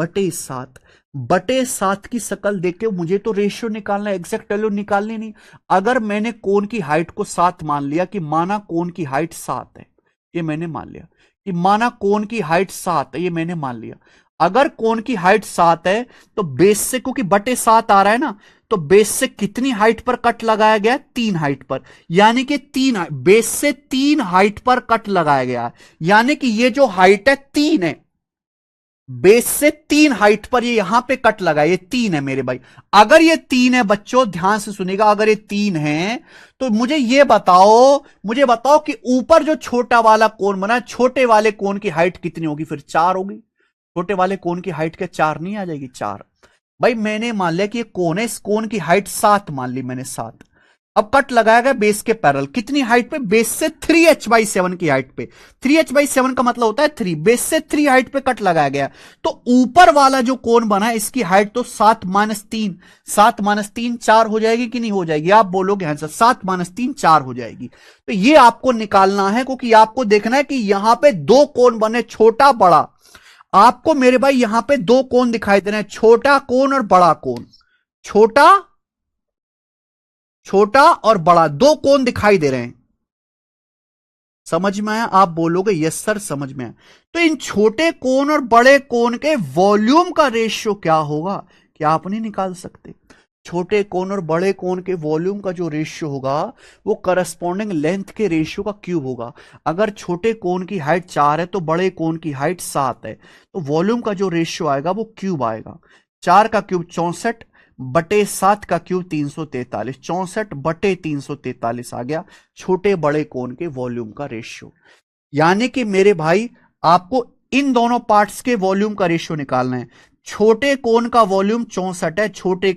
बटे सात की शकल देख के मुझे तो रेशियो निकालना है, एग्जैक्ट वैल्यू निकालनी नहीं। अगर मैंने कोन की हाइट को 7 मान लिया, कि माना कोन की हाइट 7 है, ये मैंने मान लिया, कि माना कोन की हाइट 7 है, ये मैंने मान लिया। अगर कोन की हाइट 7 है तो बेस से, क्योंकि बटे 7 आ रहा है ना, तो बेस से कितनी हाइट पर कट लगाया गया, 3 हाइट पर, यानी कि बेस से 3 हाइट पर कट लगाया गया, यानी कि ये जो हाइट है 3 है, बेस से 3 हाइट पर ये यहां पे कट लगा, ये 3 है मेरे भाई। अगर ये 3 है बच्चों, ध्यान से सुनिएगा, अगर ये 3 है तो मुझे बताओ कि ऊपर जो छोटा वाला कोन बना, छोटे वाले कोन की हाइट कितनी होगी, फिर 4 होगी। छोटे वाले कोन की हाइट क्या 4 नहीं आ जाएगी, 4। भाई मैंने मान लिया कि ये कोन है, इस कोन की हाइट 7 मान ली मैंने, 7। अब कट लगाया गया बेस के पैरेलल, कितनी हाइट पे, बेस से 3h/7 की हाइट पे। 3h/7 का मतलब होता है 3, बेस से 3 हाइट पे कट लगाया गया। तो ऊपर वाला जो कोन बना है इसकी हाइट तो 7 - 3, 7 - 3 4 हो जाएगी कि नहीं हो जाएगी, आप बोलोगे आंसर 7 - 3 4 हो जाएगी। तो ये आपको निकालना है, क्योंकि आपको देखना है कि यहां पे दो कोन बने, छोटा बड़ा। आपको मेरे भाई यहां पे दो कोन दिखाई दे रहे हैं, छोटा कोन और बड़ा कोन। छोटा छोटा और बड़ा, दो कोन दिखाई दे रहे हैं। समझ में आया, आप बोलोगे यस सर समझ में आया। तो इन छोटे कोन और बड़े कोन के वॉल्यूम का रेशियो क्या होगा, क्या आप नहीं निकाल सकते। छोटे कोन और बड़े कोन के वॉल्यूम का जो रेशियो होगा वो करस्पॉन्डिंग लेंथ के रेशियो का क्यूब होगा। अगर छोटे कोन की हाइट 4 है तो बड़े कोन की हाइट 7 है, तो वॉल्यूम का जो रेशियो आएगा वो क्यूब आएगा। 4 का क्यूब 64 बटे 7 का क्यूब 343, 64/343 आ गया छोटे बड़े कोन के वॉल्यूम का रेशियो। यानी कि मेरे भाई आपको इन दोनों पार्ट्स के वॉल्यूम का रेशियो निकालना है। छोटे कोन का वॉल्यूम 64 है, छोटे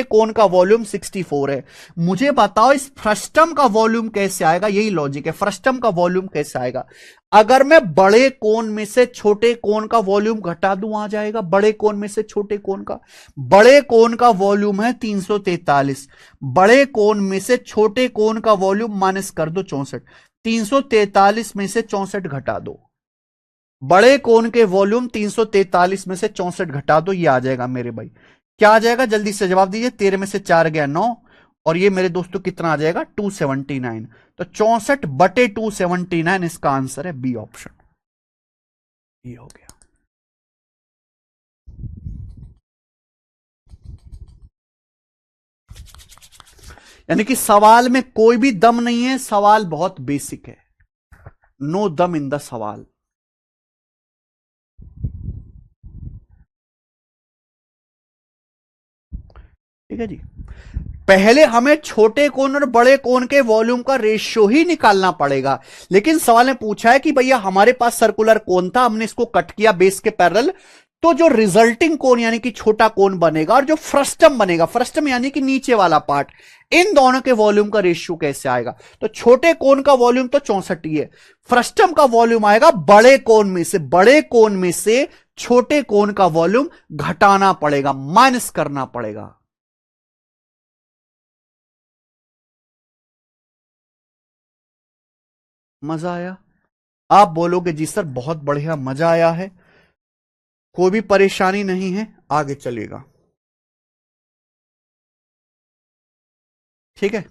कोन का वॉल्यूम 64 है। मुझे बताओ इस फ्रस्टम का वॉल्यूम कैसे आएगा, यही लॉजिक है, फ्रस्टम का वॉल्यूम कैसे आएगा। अगर मैं बड़े कोन में से छोटे कोन का वॉल्यूम घटा दूं, आ जाएगा बड़े कोन में से छोटे कोन का। बड़े कोन का वॉल्यूम है 343, बड़े कोन में से छोटे कोन का वॉल्यूम माइनस कर दो 64, 343 में से 64 घटा दो। बड़े कोन के वॉल्यूम 343 में से 64 घटा दो, ये आ जाएगा मेरे भाई। क्या आ जाएगा, जल्दी से जवाब दीजिए। 13 में से 4 गया 9 और ये मेरे दोस्तों कितना आ जाएगा 279। तो 64/279 इसका आंसर है बी ऑप्शन। ये हो गया। यानी कि सवाल में कोई भी दम नहीं है, सवाल बहुत बेसिक है। नो दम इन द सवाल। ठीक है जी। पहले हमें छोटे कोण और बड़े कोण के वॉल्यूम का रेशियो ही निकालना पड़ेगा, लेकिन सवाल ने पूछा है कि भैया हमारे पास सर्कुलर कोण था, हमने इसको कट किया बेस के पैरेलल, तो जो रिजल्टिंग कोण यानी कि छोटा कोण बनेगा और जो फ्रस्टम बनेगा, फ्रस्टम यानी कि नीचे वाला पार्ट, इन दोनों के वॉल्यूम का रेशियो कैसे आएगा। तो छोटे कोण का वॉल्यूम तो 64 ही है, फ्रस्टम का वॉल्यूम आएगा बड़े कोण में से, बड़े कोण में से छोटे कोण का वॉल्यूम घटाना पड़ेगा, माइनस करना पड़ेगा। मजा आया? आप बोलोगे जी सर बहुत बढ़िया, मजा आया है, कोई भी परेशानी नहीं है, आगे चलेगा। ठीक है,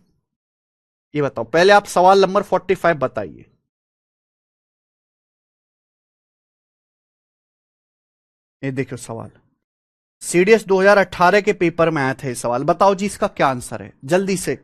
ये बताओ पहले आप सवाल नंबर 45 बताइए। ये देखो सवाल सीडीएस 2018 के पेपर में आया था ये सवाल, बताओ जी इसका क्या आंसर है जल्दी से।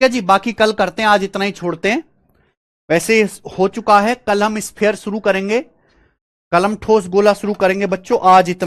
ठीक है जी, बाकी कल करते हैं, आज इतना ही छोड़ते हैं। वैसे हो चुका है, कल हम स्फीयर शुरू करेंगे, कल हम ठोस गोला शुरू करेंगे बच्चों, आज इतना